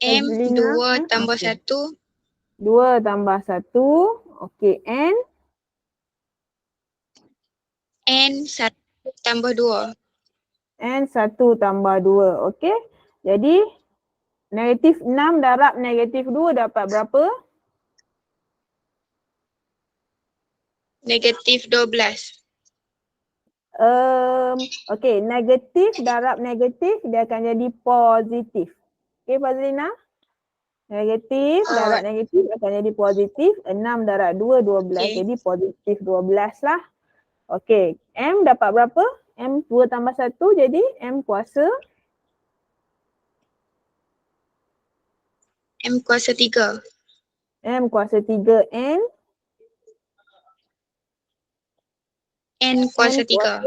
M Fazlina, 2 tambah 1. 2 tambah 1. Okey, N? N 1 tambah 2. N 1 tambah 2. Okey. Jadi negatif 6 darab negatif 2 dapat berapa? Negatif 12. Okey, negatif darab negatif dia akan jadi positif. Okey Fazlina? Negatif darab negatif akan jadi positif. 6 darab 2, 12. Okay. Jadi positif 12 lah. Okey, M dapat berapa? M 2 tambah 1 jadi M kuasa? M kuasa 3. M kuasa 3. N? N kuasa 3.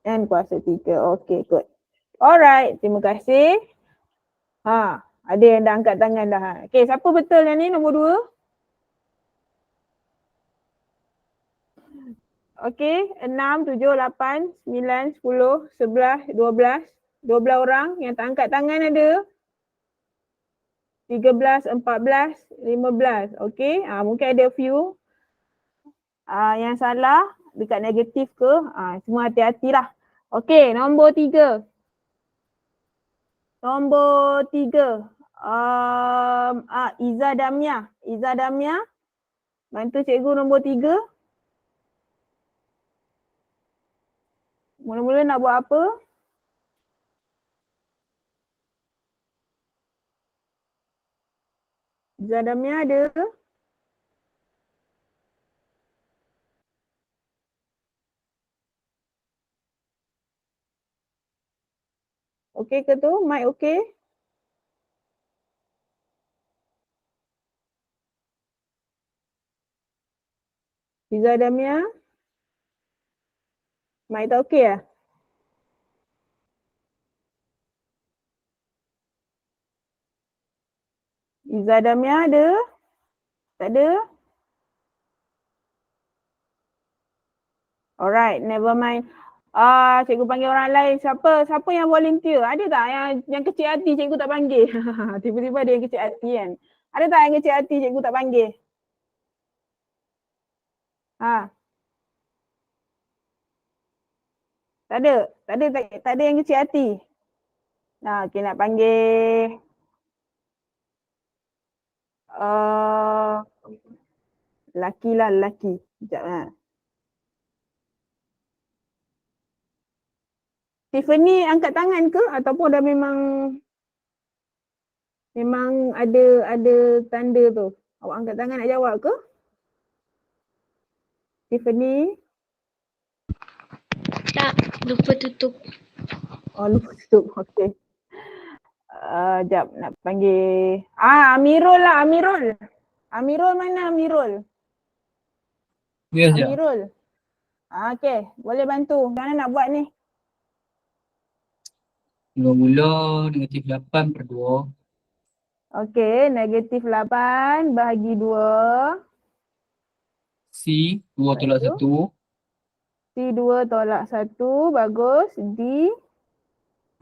N kuasa 3. Okey, good. Alright, terima kasih. Ada yang dah angkat tangan dah. Okey, siapa betul yang ni nombor 2? Okey, 6, 7, 8, 9, 10, 11, 12. 12 orang yang tak angkat tangan ada. 13, 14, 15. Okay, mungkin ada few yang salah dekat negatif ke. Semua hati-hatilah. Okay, nombor 3. Nombor 3. Iza Damia. Iza Damia. Bantu cikgu nombor 3. Mula-mula nak buat apa? Iza Damia ada? Okey ke tu? Mic okey? Iza Damia? Mic tak okey lah? Iza Damia ada? Tak ada? Alright, never mind. Cikgu panggil orang lain. Siapa yang volunteer? Ada tak yang kecil hati cikgu tak panggil? Tiba-tiba ada yang kecil hati kan? Ada tak yang kecil hati cikgu tak panggil? Tak ada? Tak ada yang kecil hati? Okay, nak panggil lelaki lah, lelaki. Sekejap lah. Tiffany angkat tangan ke ataupun dah memang ada tanda tu? Awak angkat tangan nak jawab ke? Tiffany? Tak, lupa tutup. Lupa tutup. Okey. Sekejap nak panggil. Amirul lah, Amirul. Amirul mana Amirul? Ya, ya. Amirul. Okey, boleh bantu. Macam mana nak buat ni? Mula-mula negatif 8/2. Okey, negatif 8 bahagi 2. C 2 tolak 1. C 2 tolak 1. Bagus. D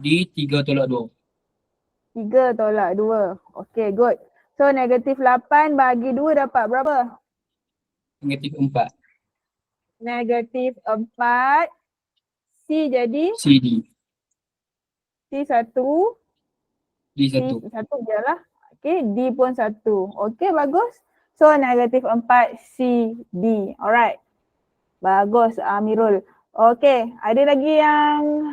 3 tolak 2. 3 tolak 2. Okey, good. So negatif 8 bahagi 2 dapat berapa? Negatif 4. Negatif 4. C jadi? CD. C 1. D 1. C 1 je lah. Okay, D pun 1. Okay, bagus. So negatif 4 C D. Alright. Bagus Amirul. Okay, ada lagi yang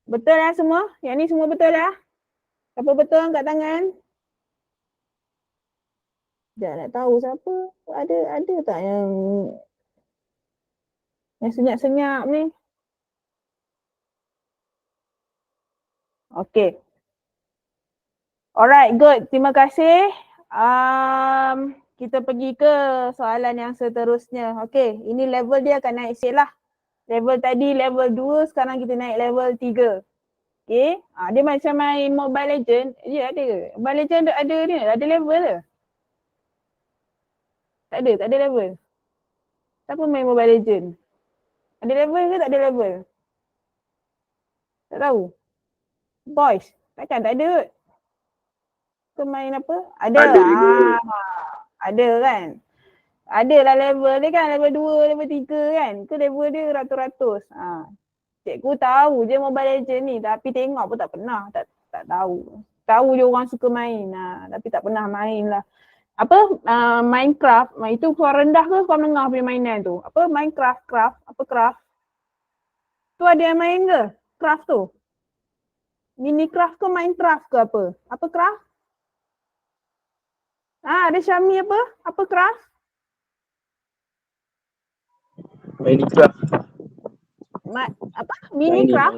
betul lah semua? Yang ni semua betul lah? Siapa betul angkat tangan? Sekejap nak tahu siapa. Ada tak yang senyap-senyap ni? Okay. Alright, good. Terima kasih. Kita pergi ke soalan yang seterusnya. Okay, ini level dia akan naik sikit lah. Level tadi level 2, sekarang kita naik level 3. Okay, dia macam main Mobile Legend. Ya, ada ke? Mobile Legend ada ni, ada level ke? Tak ada level. Siapa main Mobile Legend? Ada level ke tak ada level? Tak tahu. Boys, takkan tak ada. Kau main apa? Ada. Ada kan? Ada lah level dia kan, level 2, level 3 kan. Ke level dia ratus-ratus. Cikgu tahu je Mobile Legend ni tapi tengok pun tak pernah. Tak tahu. Tahu je orang suka main. Tapi tak pernah main lah. Minecraft, itu skor rendah ke skor menengah punya mainan tu? Minecraft, craft? Tu ada yang main ke? Craft tu? Minecraft ke Minecraft ke apa? Apa craft? Ada Syami apa? Apa craft? Minecraft. Minecraft? Minecraft.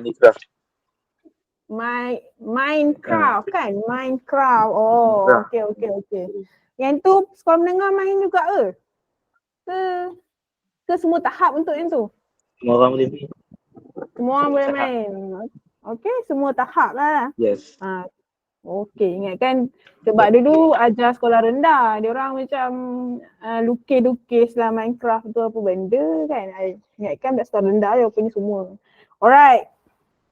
Minecraft kan? Minecraft. Oh, okey. Yang tu skor menengah main juga ke? Ke semua tahap untuk yang tu? Semua orang boleh main. Semua orang boleh main. Okey, semua tahap lah. Yes. Okey, ingatkan sebab dulu ajar sekolah rendah, dia orang macam lukis-lukis lah Minecraft tu apa benda kan. Ingatkan dah sekolah rendah je punya semua. Alright.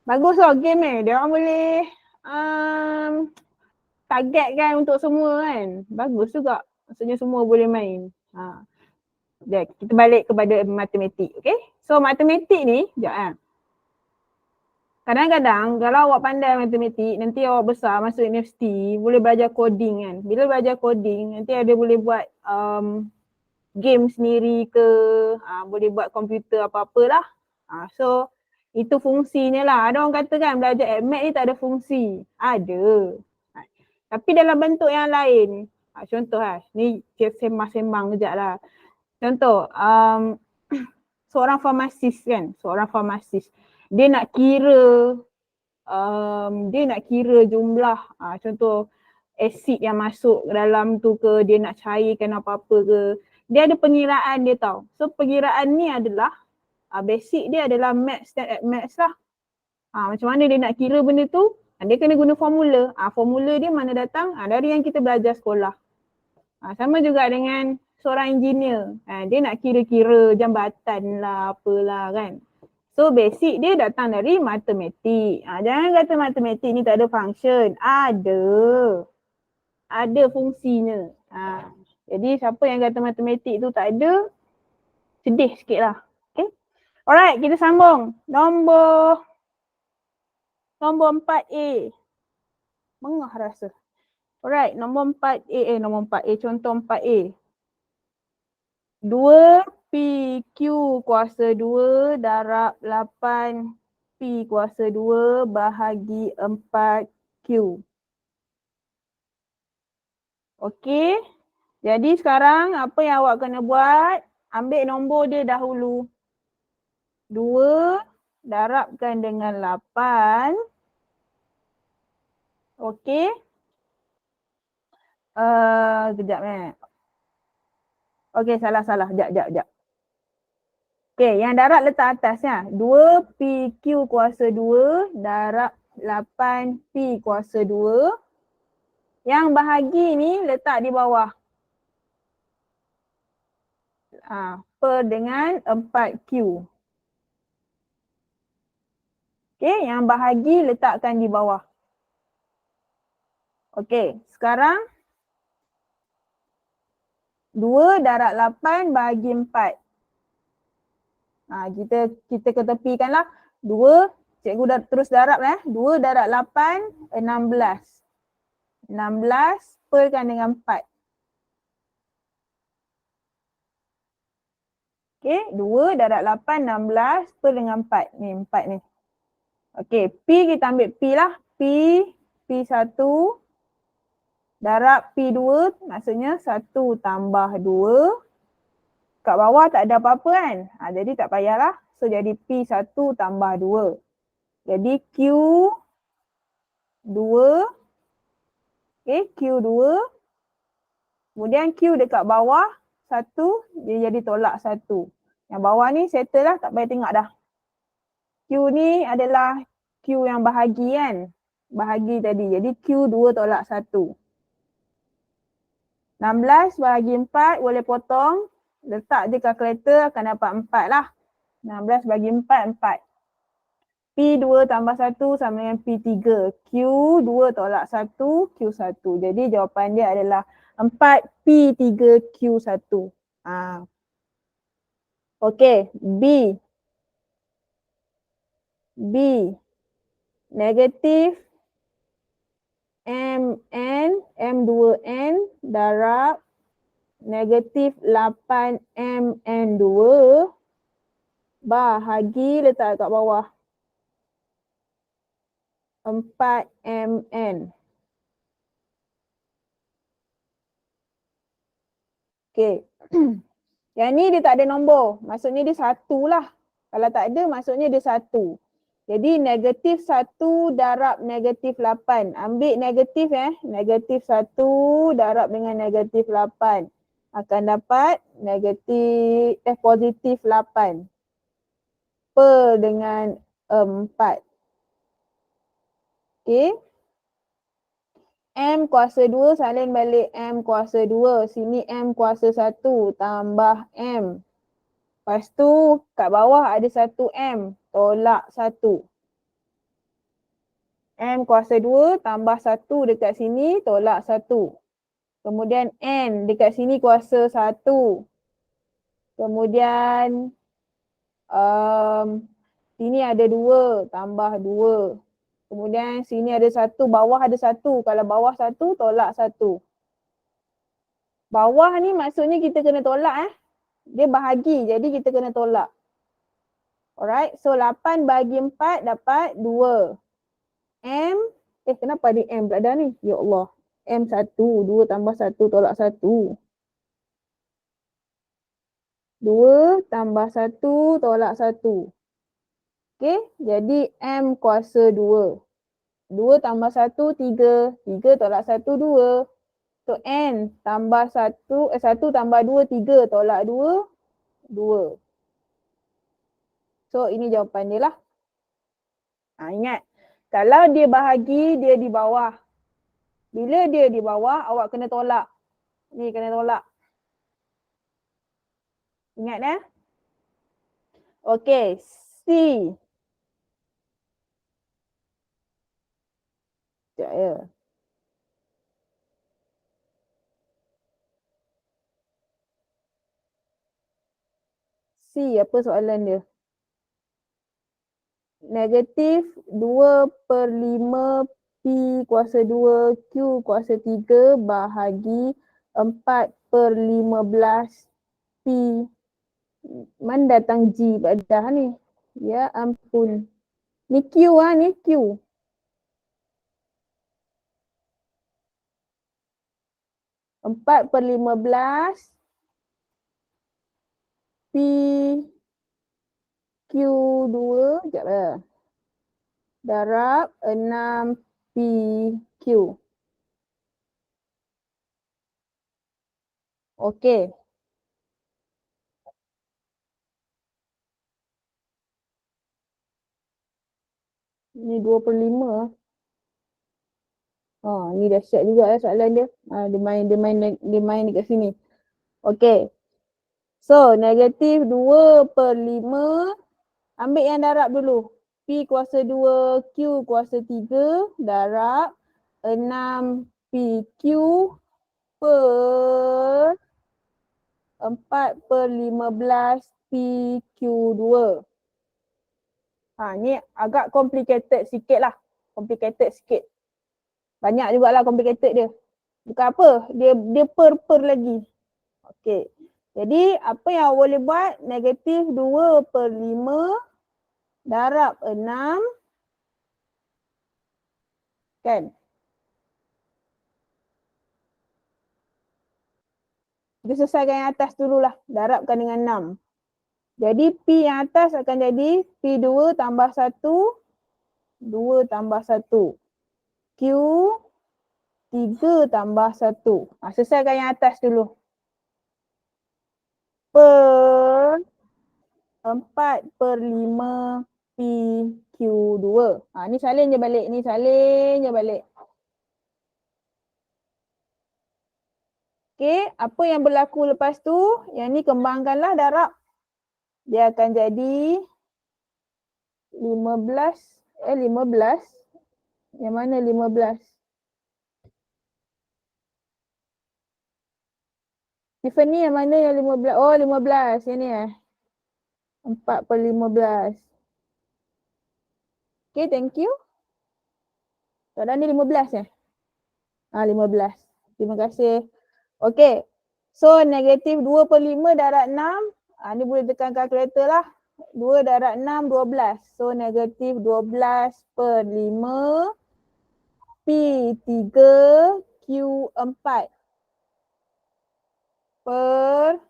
Bagus lah game dia orang boleh target kan untuk semua kan. Bagus juga. Maksudnya semua boleh main. Kita balik kepada matematik. Okay. So matematik ni, sekejap kan. Kadang-kadang kalau awak pandai matematik, nanti awak besar masuk universiti, boleh belajar coding kan. Bila belajar coding, nanti ada boleh buat game sendiri ke, boleh buat komputer apa-apalah. So itu fungsinya lah. Ada orang kata kan belajar math ni tak ada fungsi. Ada. Tapi dalam bentuk yang lain. Contoh lah, ni sembang-sembang kejap lah. Contoh, seorang farmasis kan, dia nak kira jumlah contoh asid yang masuk dalam tu ke, dia nak cairkan apa-apa ke. Dia ada pengiraan dia tahu. So pengiraan ni adalah basic dia adalah maths lah. Macam mana dia nak kira benda tu? Dia kena guna formula. Formula dia mana datang? Dari yang kita belajar sekolah. Sama juga dengan seorang engineer. Dia nak kira-kira jambatan lah apalah kan. So basic dia datang dari matematik. Jangan kata matematik ni tak ada function. Ada fungsinya. Jadi siapa yang kata matematik tu tak ada, sedih sikit lah. Okay. Alright, kita sambung. Nombor 4A. Mengah rasa. Alright, nombor 4A, contoh 4A. 2PQ kuasa 2 darab 8P kuasa 2 bahagi 4Q. Okey. Jadi sekarang apa yang awak kena buat? Ambil nombor dia dahulu. 2 darabkan dengan 8. Okey. Kejap Okey, salah. Sekejap. Okey, yang darab letak atasnya. 2PQ kuasa 2 darab 8P kuasa 2. Yang bahagi ni letak di bawah. Per dengan 4Q. Okey, yang bahagi letakkan di bawah. Okey, sekarang 2 darab 8 bahagi 4. Kita ketepikan lah. 2, cikgu dah terus darab 2 darab 8, 16. 16 perkan dengan 4. Okey, 2 darab 8, 16 per dengan 4. Ni 4 ni. Okey, P kita ambil P lah. P1 darab P2 maksudnya 1 tambah 2. Kat bawah tak ada apa-apa kan. Jadi tak payahlah. So jadi P1 tambah 2. Jadi Q2. Okay, Q2. Kemudian Q dekat bawah 1 dia jadi tolak 1. Yang bawah ni settle lah, tak payah tengok dah. Q ni adalah Q yang bahagi kan. Bahagi tadi. Jadi Q2 tolak 1. 16 bahagi 4 boleh potong. Letak je kalkulator akan dapat 4 lah. 16 bahagi 4, 4. P2 tambah 1 sama dengan P3. Q2 tolak 1, Q1. Jadi jawapan dia adalah 4P3Q1. Okey, B. Negatif M2N darab negatif 8MN2 bahagi letak kat bawah 4MN. Okey. Yang ni dia tak ada nombor. Maksudnya dia 1 lah. Kalau tak ada maksudnya dia 1. Jadi negatif 1 darab negatif 8. Ambil negatif Negatif 1 darab dengan negatif 8. Akan dapat positif 8. Per dengan 4. Okey. M kuasa 2 salin balik M kuasa 2. Sini M kuasa 1 tambah M. Lepas tu kat bawah ada 1M. Tolak 1. M kuasa 2 tambah 1 dekat sini tolak 1. Kemudian N dekat sini kuasa 1. Kemudian sini ada 2 tambah 2. Kemudian sini ada 1, bawah ada 1. Kalau bawah 1 tolak 1. Bawah ni maksudnya kita kena tolak Dia bahagi jadi kita kena tolak. Alright, so 8 bahagi 4 dapat 2. M, kenapa ada M pula dah ni? Ya Allah. M 1, 2 tambah 1 tolak 1. 2 tambah 1 tolak 1. Okay, jadi M kuasa 2. 2 tambah 1, 3. 3 tolak 1, 2. So N tambah 1, 1 tambah 2, 3 tolak 2, 2. So ini jawapan dia lah. Ingat, kalau dia bahagi, dia di bawah. Bila dia di bawah, awak kena tolak. Ni kena tolak. Ingat Okay, C. Sekejap ya. C, apa soalan dia? Negatif 2/5 P kuasa 2 Q kuasa 3 bahagi 4/15 P. Mana datang G pada ni? Ya ampun. Ni Q ni Q. Empat per 15 P Q2 sekejap lah. Darab 6 P Q. Okey. Ni 2/5. Ni dahsyat juga soalan dia. Dia main dekat sini. Okey. So, negatif 2/5. Ambil yang darab dulu. P kuasa 2, Q kuasa 3 darab 6 PQ per 4/15 PQ2. Ni agak complicated sikit lah. Complicated sikit. Banyak jugalah complicated dia. Bukan apa, dia per lagi. Okey. Jadi apa yang awak boleh buat? Negatif 2/5 darab 6. Kan? Kita selesaikan yang atas dululah. Darabkan dengan 6. Jadi P yang atas akan jadi P2 tambah 1. 2 tambah 1. Q 3 tambah 1. Selesaikan yang atas dulu. Per 4/5 PQ2. Ni salin je balik. Ni salin je balik. Okey, apa yang berlaku lepas tu? Yang ni kembangkanlah darab. Dia akan jadi 15. Yang mana 15? Tiffany yang mana yang 15? Oh 15 yang ni 4/15. Okay, thank you. Soalan ni 15 15. Terima kasih. Okay. So negatif 2/5 darab 6. Ni boleh tekan kalkulator lah. 2 darab 6, 12. So negatif 12/5 P3 Q4 per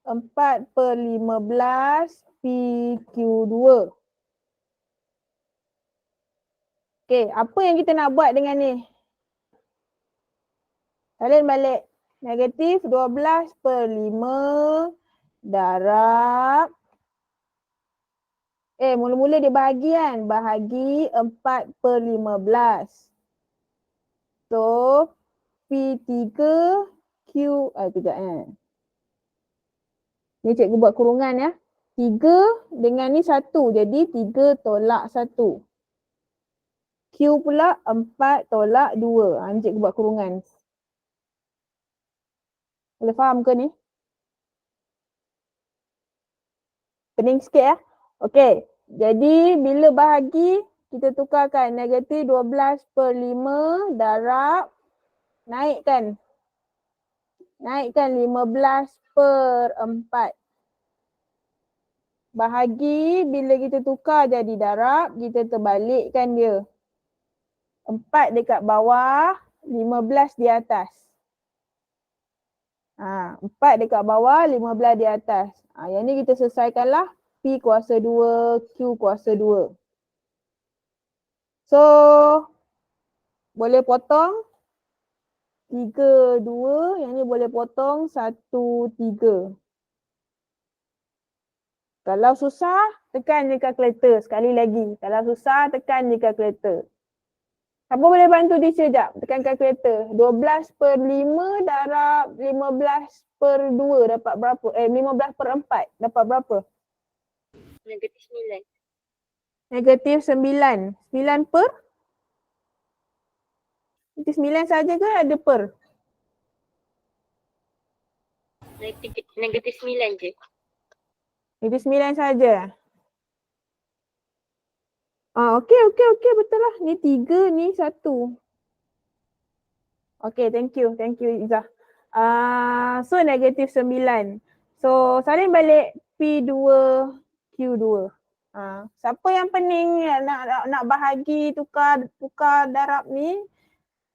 4/15 PQ2. Okay, apa yang kita nak buat dengan ni? Salin balik. Negatif 12/5 darab. Mula-mula dia bahagi kan? Bahagi 4/15. So, P3 Q, sekejap Ni cikgu buat kurungan 3 dengan ni 1. Jadi 3 tolak 1. Q pula 4 tolak 2. Encik buat kurungan. Boleh faham ke ni? Pening sikit ya. Okey. Jadi bila bahagi kita tukarkan negatif 12/5 darab naikkan. Naikkan 15/4. Bahagi bila kita tukar jadi darab, kita terbalikkan dia. 4 dekat bawah, 15 di atas. 4 dekat bawah, 15 di atas. Yang ni kita selesaikanlah P kuasa 2, Q kuasa 2. So, boleh potong 3, 2. Yang ni boleh potong 1, 3. Kalau susah, tekan je kalkulator sekali lagi. Kalau susah, tekan je kalkulator. Siapa boleh bantu teacher jap? Tekan kalkulator. 12/5 darab 15/2 dapat berapa? 15/4 dapat berapa? Negatif 9. Negatif 9. 9 per? Itu 9 saja ke ada per? Negatif 9 je. Itu 9 saja. Okey, betul lah. Ni 3, ni 1. Okey, thank you Izzah. So negatif 9. So salin balik P2, Q2. Siapa yang pening nak bahagi tukar darab ni?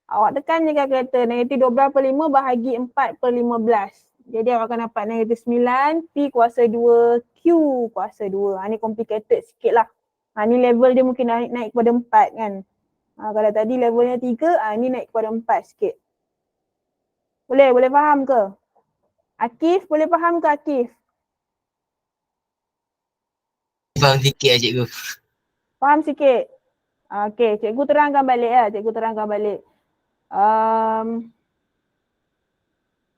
Awak tekan je kalkulator. Negatif 12/5 bahagi 4/15. Jadi awak akan dapat negatif 9, P kuasa 2, Q kuasa 2. Ni complicated sikit lah. Ni level dia mungkin naik kepada 4 kan. Kalau tadi levelnya 3, ni naik kepada 4 sikit. Boleh faham ke? Akif, boleh faham ke Akif? Faham sikit lah cikgu. Faham sikit? Okey, cikgu terangkan balik ya.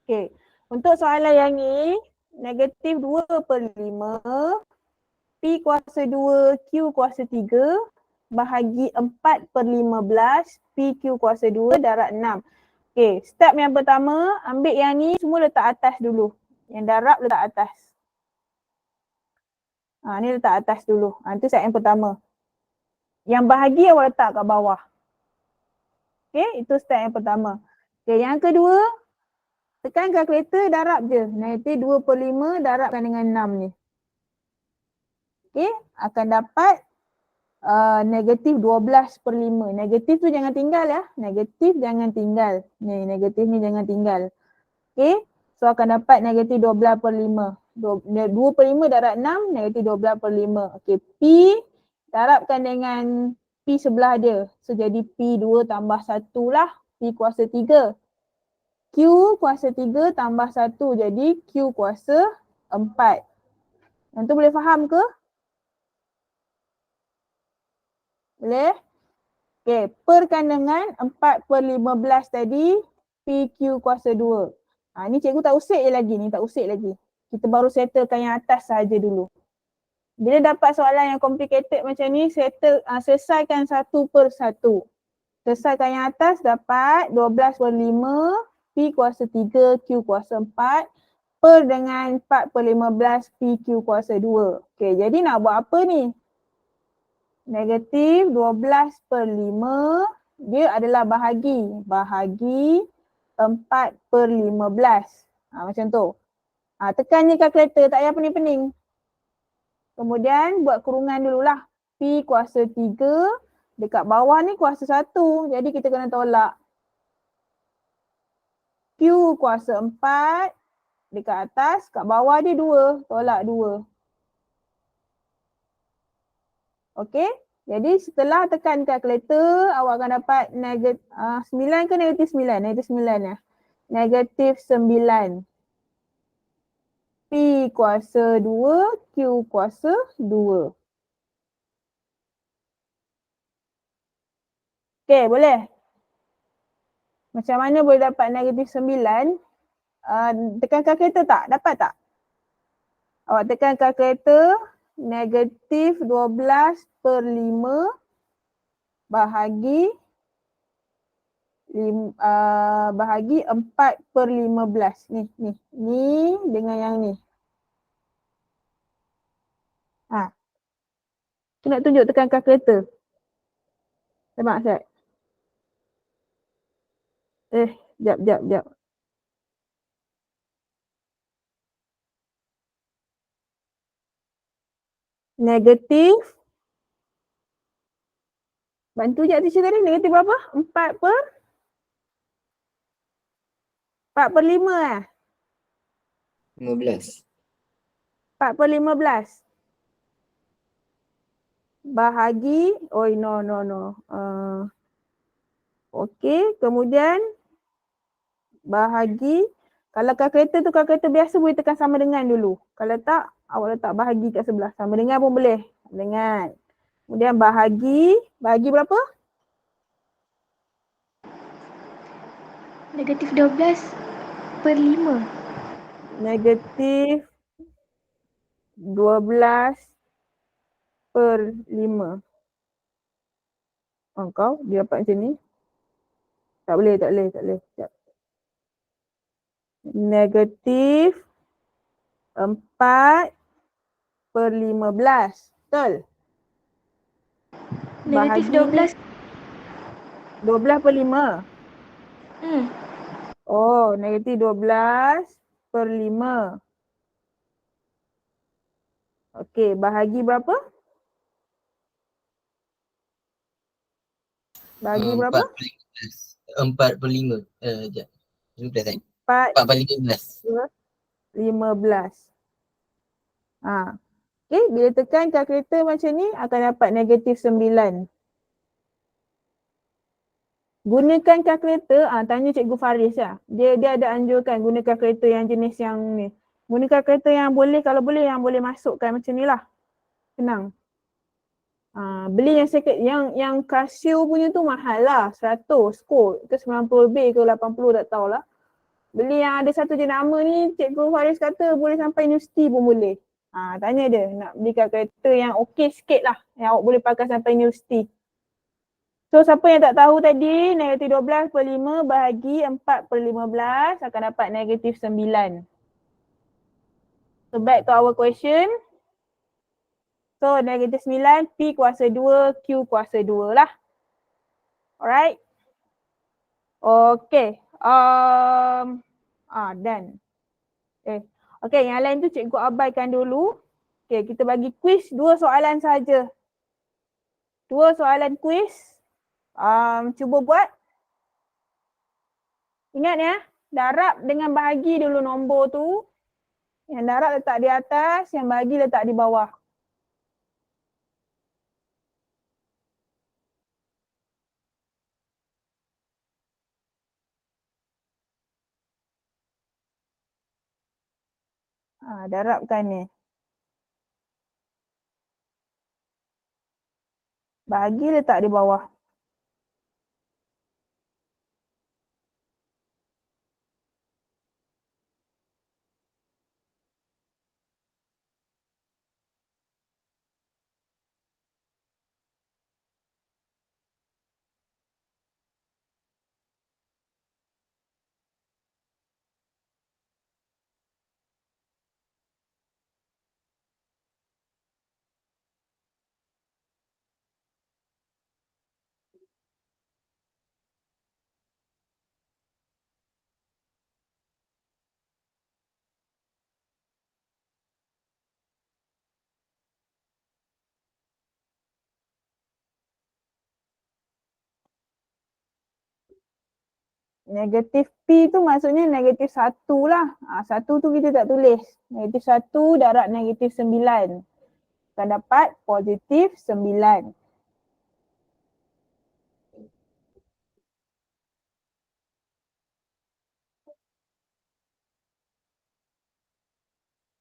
Okey. Untuk soalan yang ni, negatif 2/5, P kuasa 2, Q kuasa 3, bahagi 4/15, PQ kuasa 2 darab 6. Okey, step yang pertama, ambil yang ni semua letak atas dulu. Yang darab letak atas. Ni letak atas dulu. Itu step yang pertama. Yang bahagi awak letak kat bawah. Okey, itu step yang pertama. Okey, yang kedua, tekan kalkulator darab je. Negatif 2/5 darabkan dengan 6 ni. Okey, akan dapat negatif 12/5. Negatif tu jangan tinggal ya. Negatif jangan tinggal. Ni negatif ni jangan tinggal. Okey, so akan dapat negatif 12/5. 2/5 darab 6, negatif 12/5. Okey, P darabkan dengan P sebelah dia. So jadi P2 tambah 1 lah. P kuasa 3. Q kuasa 3 tambah 1. Jadi Q kuasa 4. Yang tu boleh faham ke? Boleh? Okey, perkan dengan 4/15 tadi, PQ kuasa 2. Ni cikgu tak usik je lagi ni, tak usik lagi. Kita baru settlekan yang atas saja dulu. Bila dapat soalan yang complicated macam ni, selesaikan satu per satu. Selesaikan yang atas dapat 12/5, P kuasa 3, Q kuasa 4, per dengan 4/15, PQ kuasa 2. Okey, jadi nak buat apa ni? Negatif 12/5, dia adalah bahagi. Bahagi 4/15. Macam tu. Tekan je kalkulator, tak payah pening-pening. Kemudian buat kurungan dululah. P kuasa 3, dekat bawah ni kuasa 1. Jadi kita kena tolak. Q kuasa 4, dekat atas, kat bawah dia 2. Tolak 2. Okey, jadi setelah tekan kalkulator, awak akan dapat 9 ke negatif 9? Negatif 9 ya. Negatif 9. P kuasa 2, Q kuasa 2. Okey, boleh? Macam mana boleh dapat negatif 9? Tekan kalkulator tak? Dapat tak? Awak tekan kalkulator. Negatif 12/5 bahagi 4/15. Ni dengan yang ni. Aku nak tunjuk tekan kalkulator. Nampak Ustaz? Jap. Negatif. Bantu je teacher tadi. Negatif berapa? 4/5 15. 4/15. Bahagi, no. Okey, kemudian bahagi, kalau kalkulator biasa boleh tekan sama dengan dulu. Kalau tak, awak letak bahagi kat sebelah. Sama dengan pun boleh. Dengan. Kemudian bahagi berapa? Negatif 12/5. Negatif 12/5. Kau dia dapat macam ni. Tak boleh. Sekejap. Negatif 4/15. Betul? Negatif Bahagi 12/5. Oh, negatif 12/5. Okey, bahagi berapa? Bahagi berapa? 4/5. Sekejap. 15 kan? 4/15. 4/15. Okey, bila tekan kalkulator macam ni akan dapat negatif 9. Gunakan kalkulator, tanya Cikgu Faris lah. Dia ada anjurkan guna kalkulator yang jenis yang ni. Guna kalkulator yang boleh, kalau boleh yang boleh masukkan macam ni lah. Senang. Beli yang Casio punya tu mahal lah. 100 kot. Ke 90 lebih ke 80 tak tahulah. Beli yang ada satu je nama ni, Cikgu Faris kata boleh sampai universiti pun boleh. Tanya dia nak beli kalkulator yang okey sikit lah. Yang awak boleh pakai sampai universiti. So siapa yang tak tahu tadi, negatif 12/5 bahagi 4/15 akan dapat negatif 9. So back to our question. So negatif 9, P kuasa 2, Q kuasa 2 lah. Alright. Okay. Done. Okay, yang lain tu cikgu abaikan dulu. Okay, kita bagi quiz 2 soalan saja. 2 soalan quiz. Cuba buat. Ingat ya, darab dengan bahagi dulu nombor tu. Yang darab letak di atas, yang bahagi letak di bawah. Darabkan ni. Bahagi letak di bawah. Negatif P tu maksudnya negatif 1 lah. 1 tu kita tak tulis. Negatif 1 darab negatif 9. Akan dapat positif 9.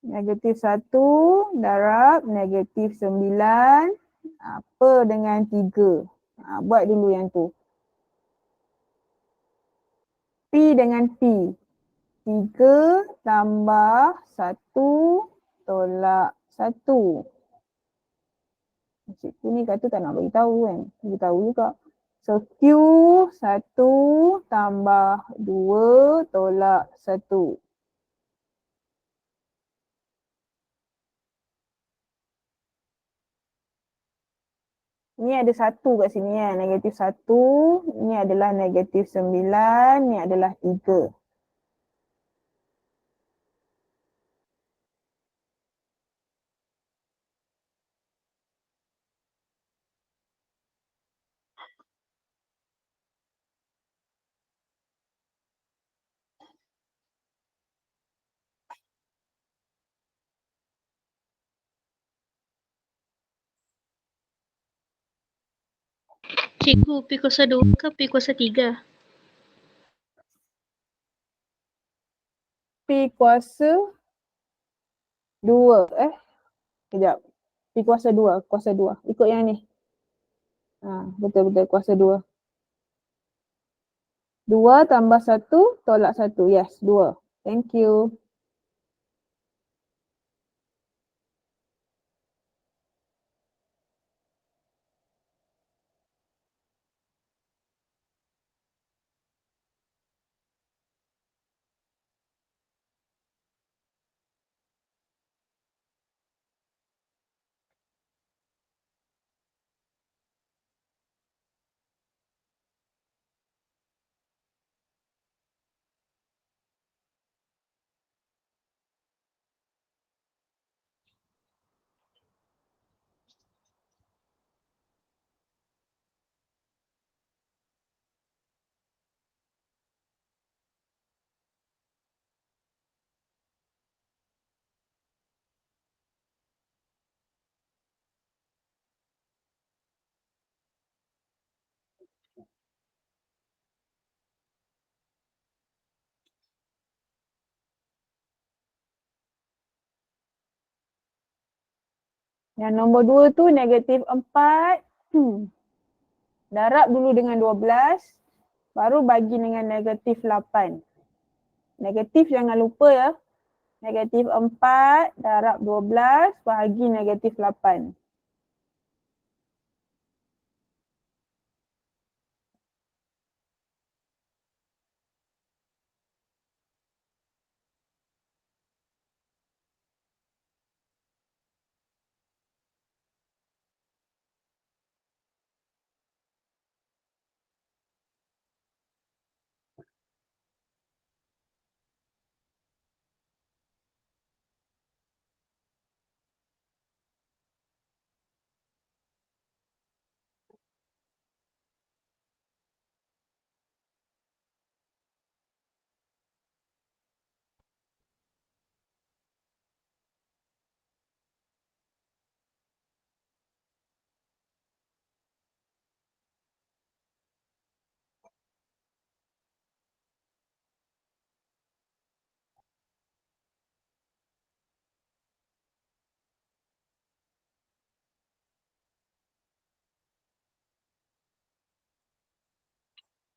Negatif 1 darab negatif 9. Apa dengan 3? Buat dulu yang tu. P dengan P. 3 tambah 1 tolak 1. Cikgu ni kata tak nak bagi tahu kan. Bagi tahu juga. So Q 1 tambah 2 tolak 1. Ni ada 1 kat sini kan, negatif 1. Ni adalah negatif 9, ni adalah 3. Cikgu, P kuasa 2 ke P kuasa 3? P kuasa 2. Kejap. P kuasa 2, kuasa 2. Ikut yang ni. Betul-betul kuasa 2. 2 tambah 1 tolak 1. Yes, 2. Thank you. Yang nombor 2 tu negatif 4. Darab dulu dengan 12. Baru bagi dengan negatif 8. Negatif jangan lupa ya. Negatif 4 darab 12 bahagi negatif 8.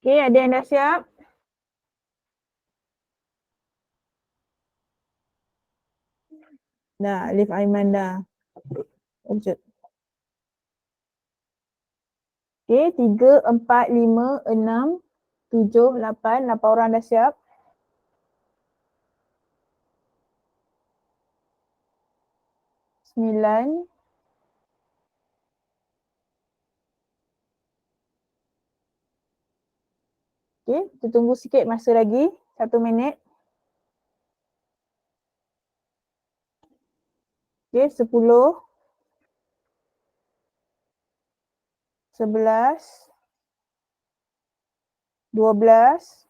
Okay, ada yang dah siap? Dah, Alif Aiman dah. Lanjut. Okay, 3, 4, 5, 6, 7, 8. 8 orang dah siap? Sembilan. Okay, kita tunggu sikit masa lagi. 1 minit. Okay, 10. 11. 12.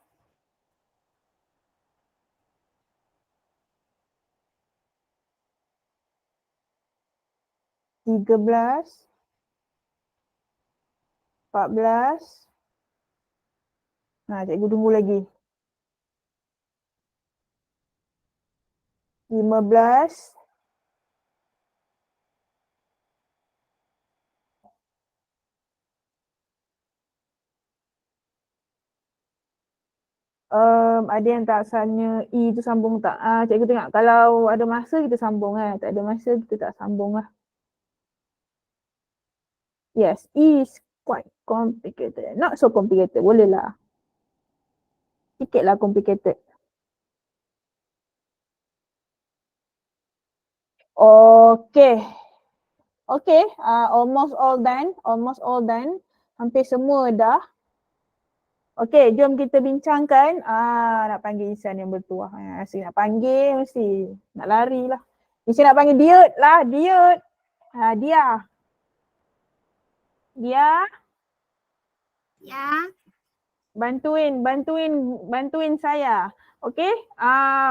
13. 14. Cikgu tunggu lagi. 15. Ada yang tak asalnya E tu sambung tak? Cikgu tengok kalau ada masa kita sambung kan. Tak ada masa kita tak sambung lah. Yes, E is quite complicated. Not so complicated. Boleh lah. Sikit lah complicated. Okay. Okay. Almost all done. Almost all done. Hampir semua dah. Okay, jom kita bincangkan. Nak panggil Isan yang bertuah. Asyik nak panggil mesti. Nak lari lah. Mesti nak panggil Diut lah. Diut. Dia. Dia. Ya. Bantuin saya. Okey?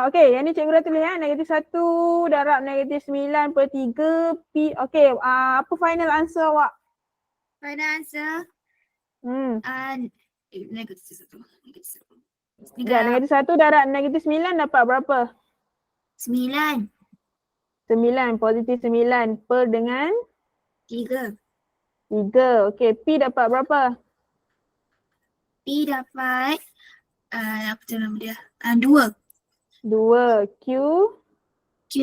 Okey, yang ni cikgu dah tulis ya. -1 darab -9/3 P. Okey, apa final answer awak? Final answer. -1. -1 darab -9 dapat berapa? 9. 9, positif 9 per dengan 3. 3. Okey, P dapat berapa? P dapat apa tu nama dia? 2. 2. Q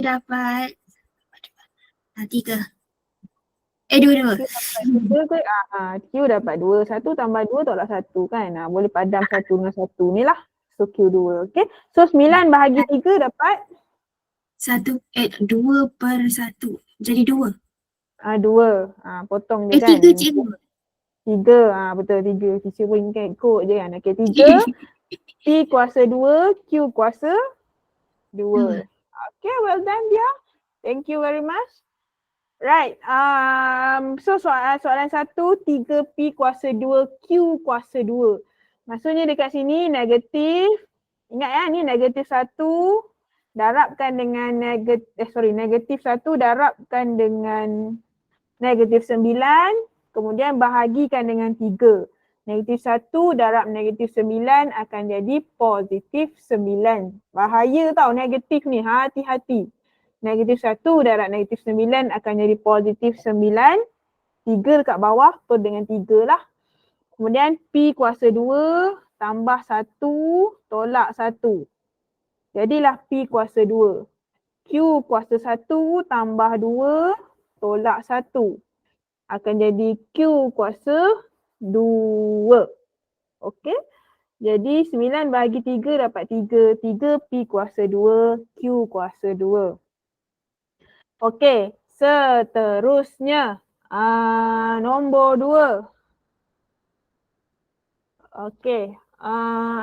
dapat 3. 2. Q dapat 2. 1 tambah 2 tolak 1 kan. Boleh padam 1 dengan 1 ni lah. So Q2. Okey. So 9 bahagi 3 dapat 2 per 1. Jadi 2. 2. Potong je kan. 3 cikgu. 3. Betul 3. Teacher pun ingat ikut je kan. Okey 3. P kuasa 2, Q kuasa 2. Okay, well done dia. Thank you very much. Right. So soalan 1, 3P kuasa 2, Q kuasa 2. Maksudnya dekat sini negatif. Ingat ya, ni negatif 1 darabkan dengan negatif 1 darabkan dengan negatif 9. Kemudian bahagikan dengan 3. Negatif 1 darab negatif 9 akan jadi positif 9. Bahaya tau negatif ni, hati-hati. Negatif 1 darab negatif 9 akan jadi positif 9. 3 dekat bawah per dengan 3 lah. Kemudian P kuasa 2 tambah 1 tolak 1. Jadilah P kuasa 2. Q kuasa 1 tambah 2 tolak 1. Akan jadi Q kuasa 2. Okey. Jadi 9 bahagi 3 dapat 3. 3 P kuasa 2, Q kuasa 2. Okey. Seterusnya. Nombor 2. Okey.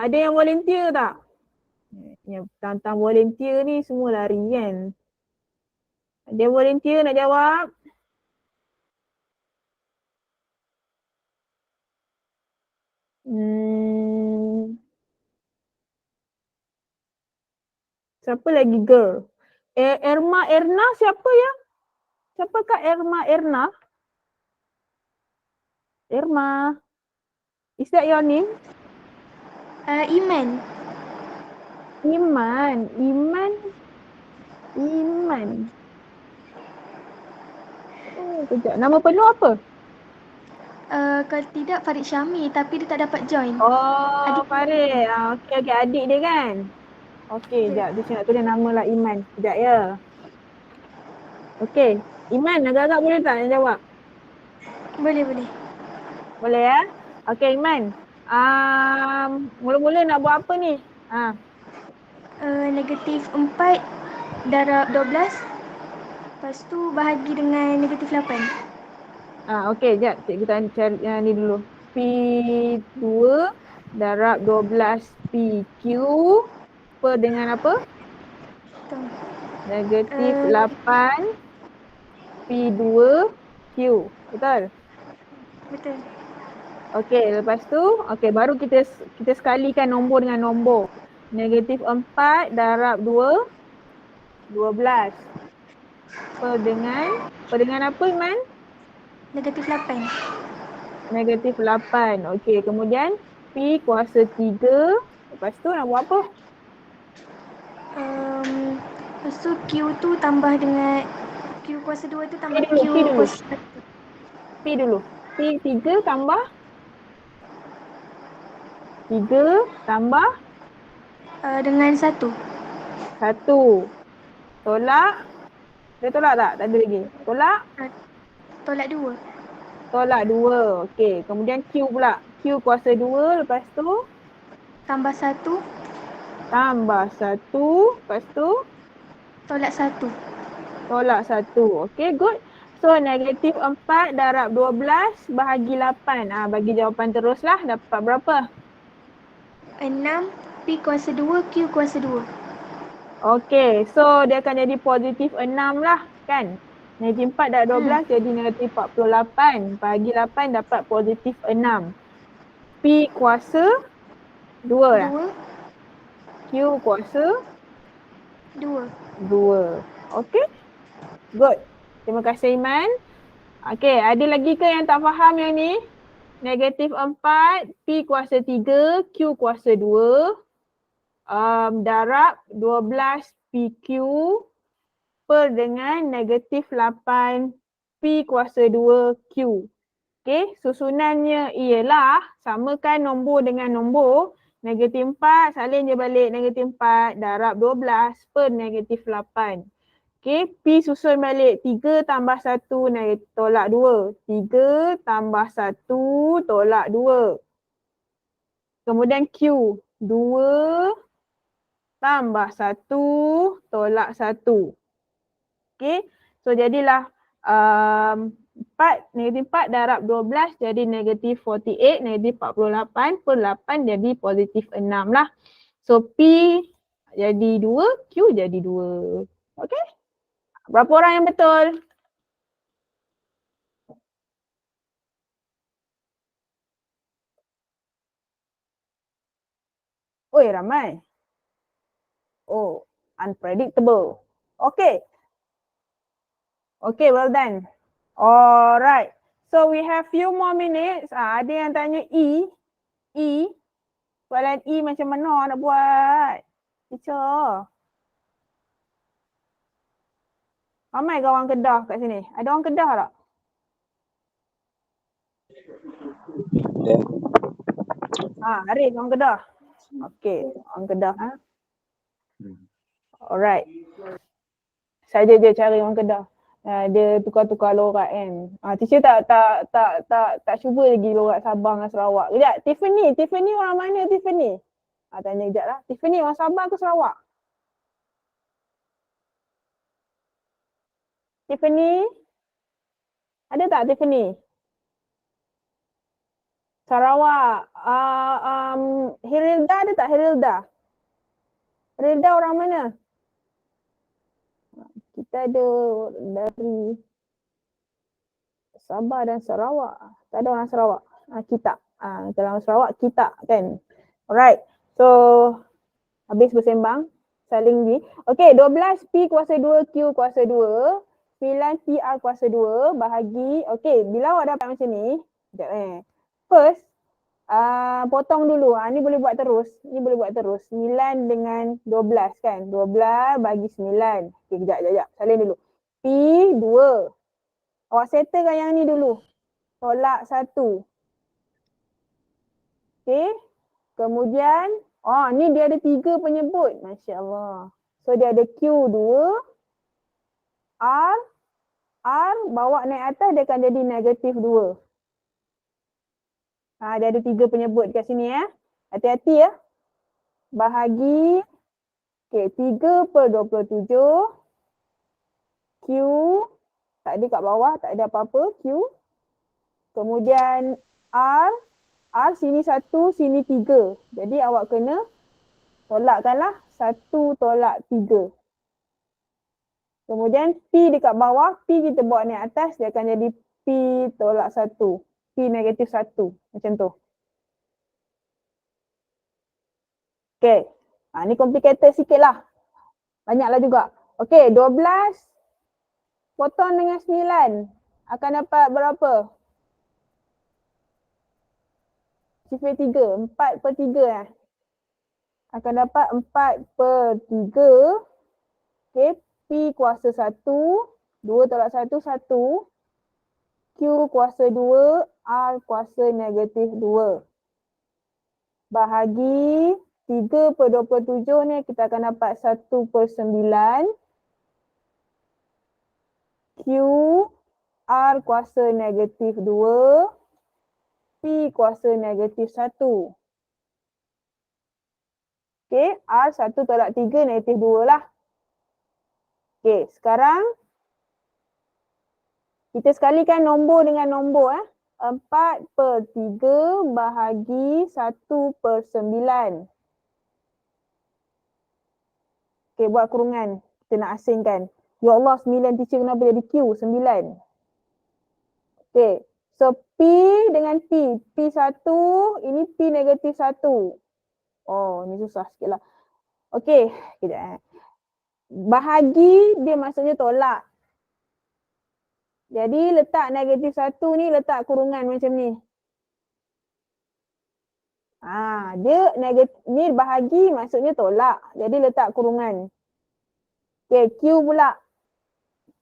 Ada yang volunteer tak? Yang tentang volunteer ni semua lari kan. Ada yang volunteer nak jawab? Siapa lagi girl? Erna siapa ya? Siapakah Erna? Erma. Is that your name? Iman. Iman. Oh, kejap. Nama penuh apa? Kalau tidak Farid Syami tapi dia tak dapat join. Oh, Adik. Farid. Okey, adik dia kan? Okey, sekejap. Dia nak tulis nama lah Iman. Sekejap ya. Okey. Iman, agak-agak boleh tak nak jawab? Boleh. Boleh ya? Okey, Iman. Mula-mula nak buat apa ni? Negatif 4 darab 12. Lepas tu bahagi dengan negatif 8. Okey, sekejap. Cikgu cari ni dulu. P2 darab 12 PQ per dengan apa? Negatif 8 P2 Q. Betul? Betul. Okey, lepas tu baru kita sekalikan nombor dengan nombor. Negatif 4 darab 2 12 per dengan apa Iman? Negatif 8. Negatif 8. Okey, kemudian P kuasa 3. Lepas tu nak buat apa? Lepas tu Q tu tambah dengan Q kuasa 2 tu tambah Q kuasa 1. P dulu. P 3 tambah 3 tambah dengan 1. 1. Tolak. Dia tolak tak? Tak ada lagi. Tolak. Tolak 2. tolak 2. Okey, kemudian Q pula. Q kuasa 2, lepas tu Tambah 1, tambah 1, lepas tu tolak 1. tolak 1. Okey, good. So negatif 4 darab 12 bahagi 8. Bagi jawapan teruslah. Dapat berapa? 6, P kuasa 2, Q kuasa 2. Okey, so dia akan jadi positif 6 lah kan? Negatif 4 darab 12 jadi negatif 48. Bahagi 8 dapat positif 6. P kuasa 2 lah. 2, Q kuasa 2. 2. Okey? Good. Terima kasih Iman. Okey, ada lagi ke yang tak faham yang ni? Negatif 4, P kuasa 3, Q kuasa 2. Darab 12 PQ per dengan negatif 8 P kuasa 2 Q. Okey, susunannya ialah samakan nombor dengan nombor. Negatif 4 salin je balik negatif 4 darab 12 per negatif 8. Okey, P susun balik 3 tambah 1 tolak 2. 3 tambah 1 tolak 2. Kemudian Q, 2 tambah 1 tolak 1. Okey, so jadilah 4 darab 12 jadi negatif 48, negatif 48 per 8 jadi positif 6 lah. So P jadi 2, Q jadi 2. Okey, berapa orang yang betul? Oi, ramai. Oh, unpredictable. Okay. Okay, well done. Alright. So we have few more minutes. Ada yang tanya E. E. Soalan E macam mana nak buat? Teacher. Ramai ke orang Kedah kat sini? Ada orang Kedah tak? Arif orang Kedah. Okay, orang Kedah. Alright. Saja je cari orang Kedah. Dia tukar-tukar lorat kan. Teacher tak cuba lagi lorat Sabah dengan Sarawak. Kejap, Tiffany orang mana Tiffany? Tanya kejap lah. Tiffany orang Sabah ke Sarawak? Tiffany? Ada tak Tiffany? Sarawak. Hirilda ada tak Hirilda? Hirilda orang mana? Kita ada dari Sabah dan Sarawak. Tak ada orang Sarawak. Kita. Kalau orang Sarawak kita kan. Alright. So habis bersembang. Saling ni. Okay, 12 P kuasa 2 Q kuasa 2. 9 PR kuasa 2 bahagi. Okay, bila awak dapat macam ni. Sekejap First, potong dulu. Ni boleh buat terus. Ni boleh buat terus. 9 dengan 12 kan. 12 bagi 9. Okay, kejap. Salin dulu. P 2. Awak settlekan yang ni dulu. Tolak 1. Okay. Kemudian, ni dia ada 3 penyebut. Masya Allah. So dia ada Q2. R bawa naik atas dia akan jadi negatif 2. Dia ada 3 penyebut kat sini ya. Hati-hati ya. Bahagi. Okay, 3 per 27. Q. Tak ada kat bawah, tak ada apa-apa. Q. Kemudian R sini 1, sini 3. Jadi awak kena tolakkanlah 1 tolak 3. Kemudian P dekat bawah, P kita bawa naik atas, dia akan jadi P tolak 1. P negatif 1. Macam tu. Okay. Ni complicated sikit lah. Banyaklah juga. Okay, 12 potong dengan 9. Akan dapat berapa? Sifar 3. 4 per 3 Akan dapat 4 per 3. Okay. P kuasa 1. 2 tolak 1, 1. Q kuasa 2. R kuasa negatif 2. Bahagi 3 per 27 ni kita akan dapat 1 per 9. Q R kuasa negatif 2, P kuasa negatif 1. Okey, R 1 tolak 3 negatif 2 lah. Okey, sekarang kita sekalikan nombor dengan nombor. 4/3 bahagi 1/9. Okey, buat kurungan. Kita nak asingkan. Ya Allah, 9 teacher kenapa jadi Q? 9. Okey, so P dengan P. P1, ini P negatif 1. Oh, ni susah sikit lah. Okey, kejap. Bahagi dia maksudnya tolak. Jadi letak negatif 1 ni letak kurungan macam ni. Dia negatif, ni bahagi maksudnya tolak. Jadi letak kurungan. Okey, Q pula.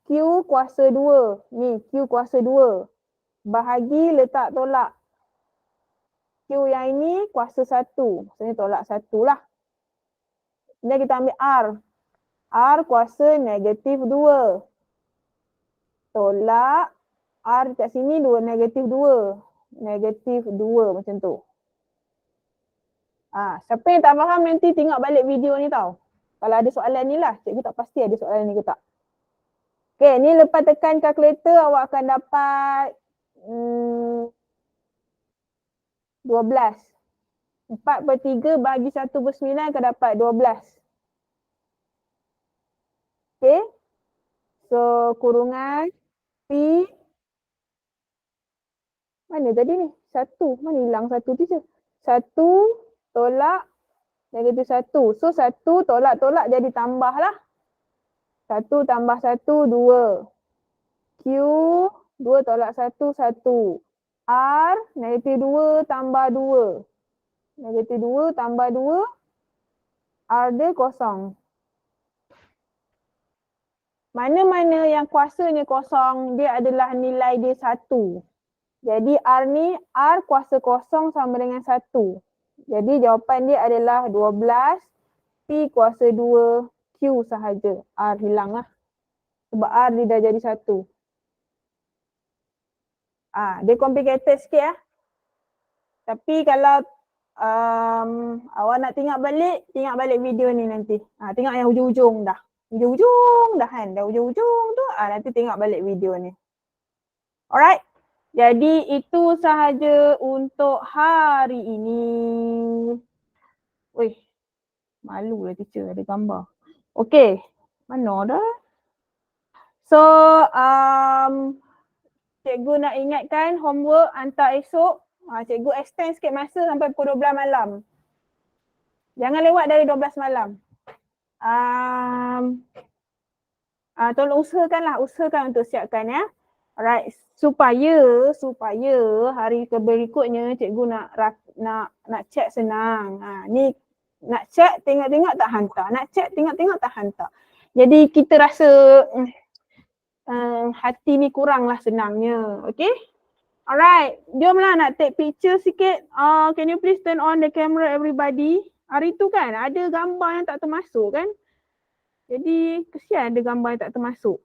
Q kuasa 2. Ni Q kuasa 2. Bahagi letak tolak. Q yang ini kuasa 1. Maksudnya tolak 1 lah. Kemudian kita ambil R. R kuasa negatif 2. Tolak R kat sini 2 negatif 2. Negatif 2 macam tu. Siapa yang tak faham nanti tengok balik video ni tau. Kalau ada soalan ni lah. Cikgu tak pasti ada soalan ni ke tak. Okay, ni lepas tekan kalkulator awak akan dapat 12. 4/3 bagi 1/9 akan dapat 12. Okay. So kurungan P. Mana tadi ni? 1. Mana hilang 1 tu je? 1 tolak negatif 1. So 1 tolak-tolak jadi tambah lah. 1 tambah 1, 2. Q, 2 tolak 1, 1. R, negatif 2 tambah 2. Negatif 2 tambah 2. R dia kosong. Mana-mana yang kuasanya kosong, dia adalah nilai dia 1. Jadi R ni, R kuasa kosong sama dengan 1. Jadi jawapan dia adalah 12, P kuasa 2, Q sahaja. R hilang lah. Sebab R dia dah jadi 1. Dia complicated sikit lah. Tapi kalau awak nak tengok balik video ni nanti. Tengok yang hujung-hujung dah. Hujung-hujung dah kan. Dah hujung-hujung tu. Nanti tengok balik video ni. Alright. Jadi itu sahaja untuk hari ini. Wih. Malu lah teacher ada gambar. Okay. Mana dah? So, cikgu nak ingatkan homework hantar esok. Cikgu extend sikit masa sampai pukul 12 malam. Jangan lewat dari 12 malam. Tolong usahakan untuk siapkan ya. Alright, supaya hari berikutnya cikgu nak check senang. Ni nak check tengok-tengok tak hantar. Nak check tengok-tengok tak hantar. Jadi kita rasa hati ni kuranglah senangnya. Okay? Alright, jomlah nak take picture sikit. Can you please turn on the camera everybody? Hari tu kan ada gambar yang tak termasuk kan? Jadi kesian ada gambar yang tak termasuk.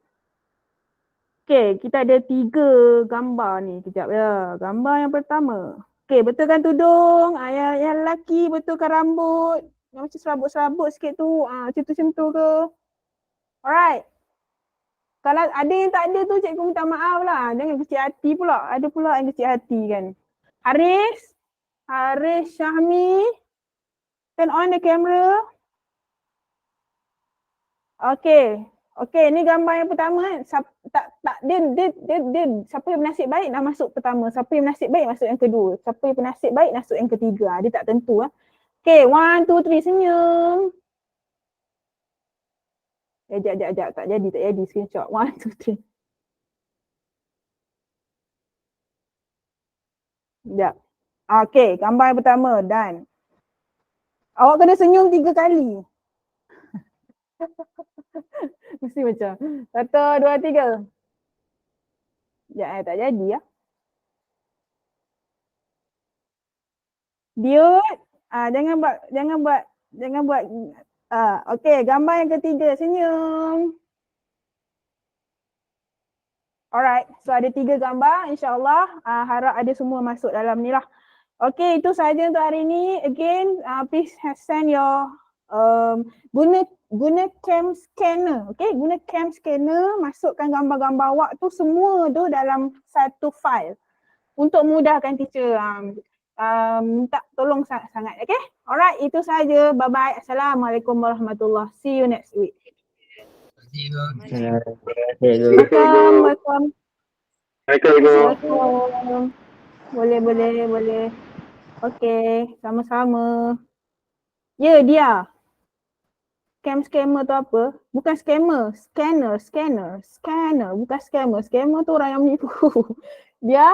Okay, kita ada 3 gambar ni. Kejap ya. Gambar yang pertama. Okay, betulkan tudung. Yang lelaki betulkan rambut. Yang macam serabut-serabut sikit tu. Macam tu ke. Alright. Kalau ada yang tak ada tu cikgu minta maaf lah. Jangan kecil hati pula. Ada pula yang kecil hati kan. Haris Syahmi. Turn on the camera. Okay, ni gambar yang pertama kan. Dia siapa yang bernasib baik dah masuk pertama. Siapa yang bernasib baik masuk yang kedua. Siapa yang bernasib baik masuk yang ketiga. Dia tak tentu lah. Okay, 1, 2, 3 senyum. Sekejap. Tak jadi screenshot. 1, 2, 3. Sekejap. Okay, gambar yang pertama. Done. Awak kena senyum 3 kali. Mesti macam 1, 2, 3. Sekejap tak jadi ya. Dude. Jangan buat. Okay, gambar yang ketiga. Senyum. Alright, so ada 3 gambar, insyaAllah harap ada semua masuk dalam ni lah. Okay, itu sahaja untuk hari ni. Again, please send your guna cam scanner, okay? Guna cam scanner, masukkan gambar-gambar awak tu semua tu dalam satu file untuk mudahkan teacher. Minta tolong sangat, okay? Alright, itu sahaja. Bye-bye. Assalamualaikum warahmatullahi. See you next week. Welcome. Welcome. Boleh. Okay, sama-sama. Ya, dia. Scammer tu apa? Bukan scammer, scanner. Bukan scammer. Scammer tu orang yang menipu. Dia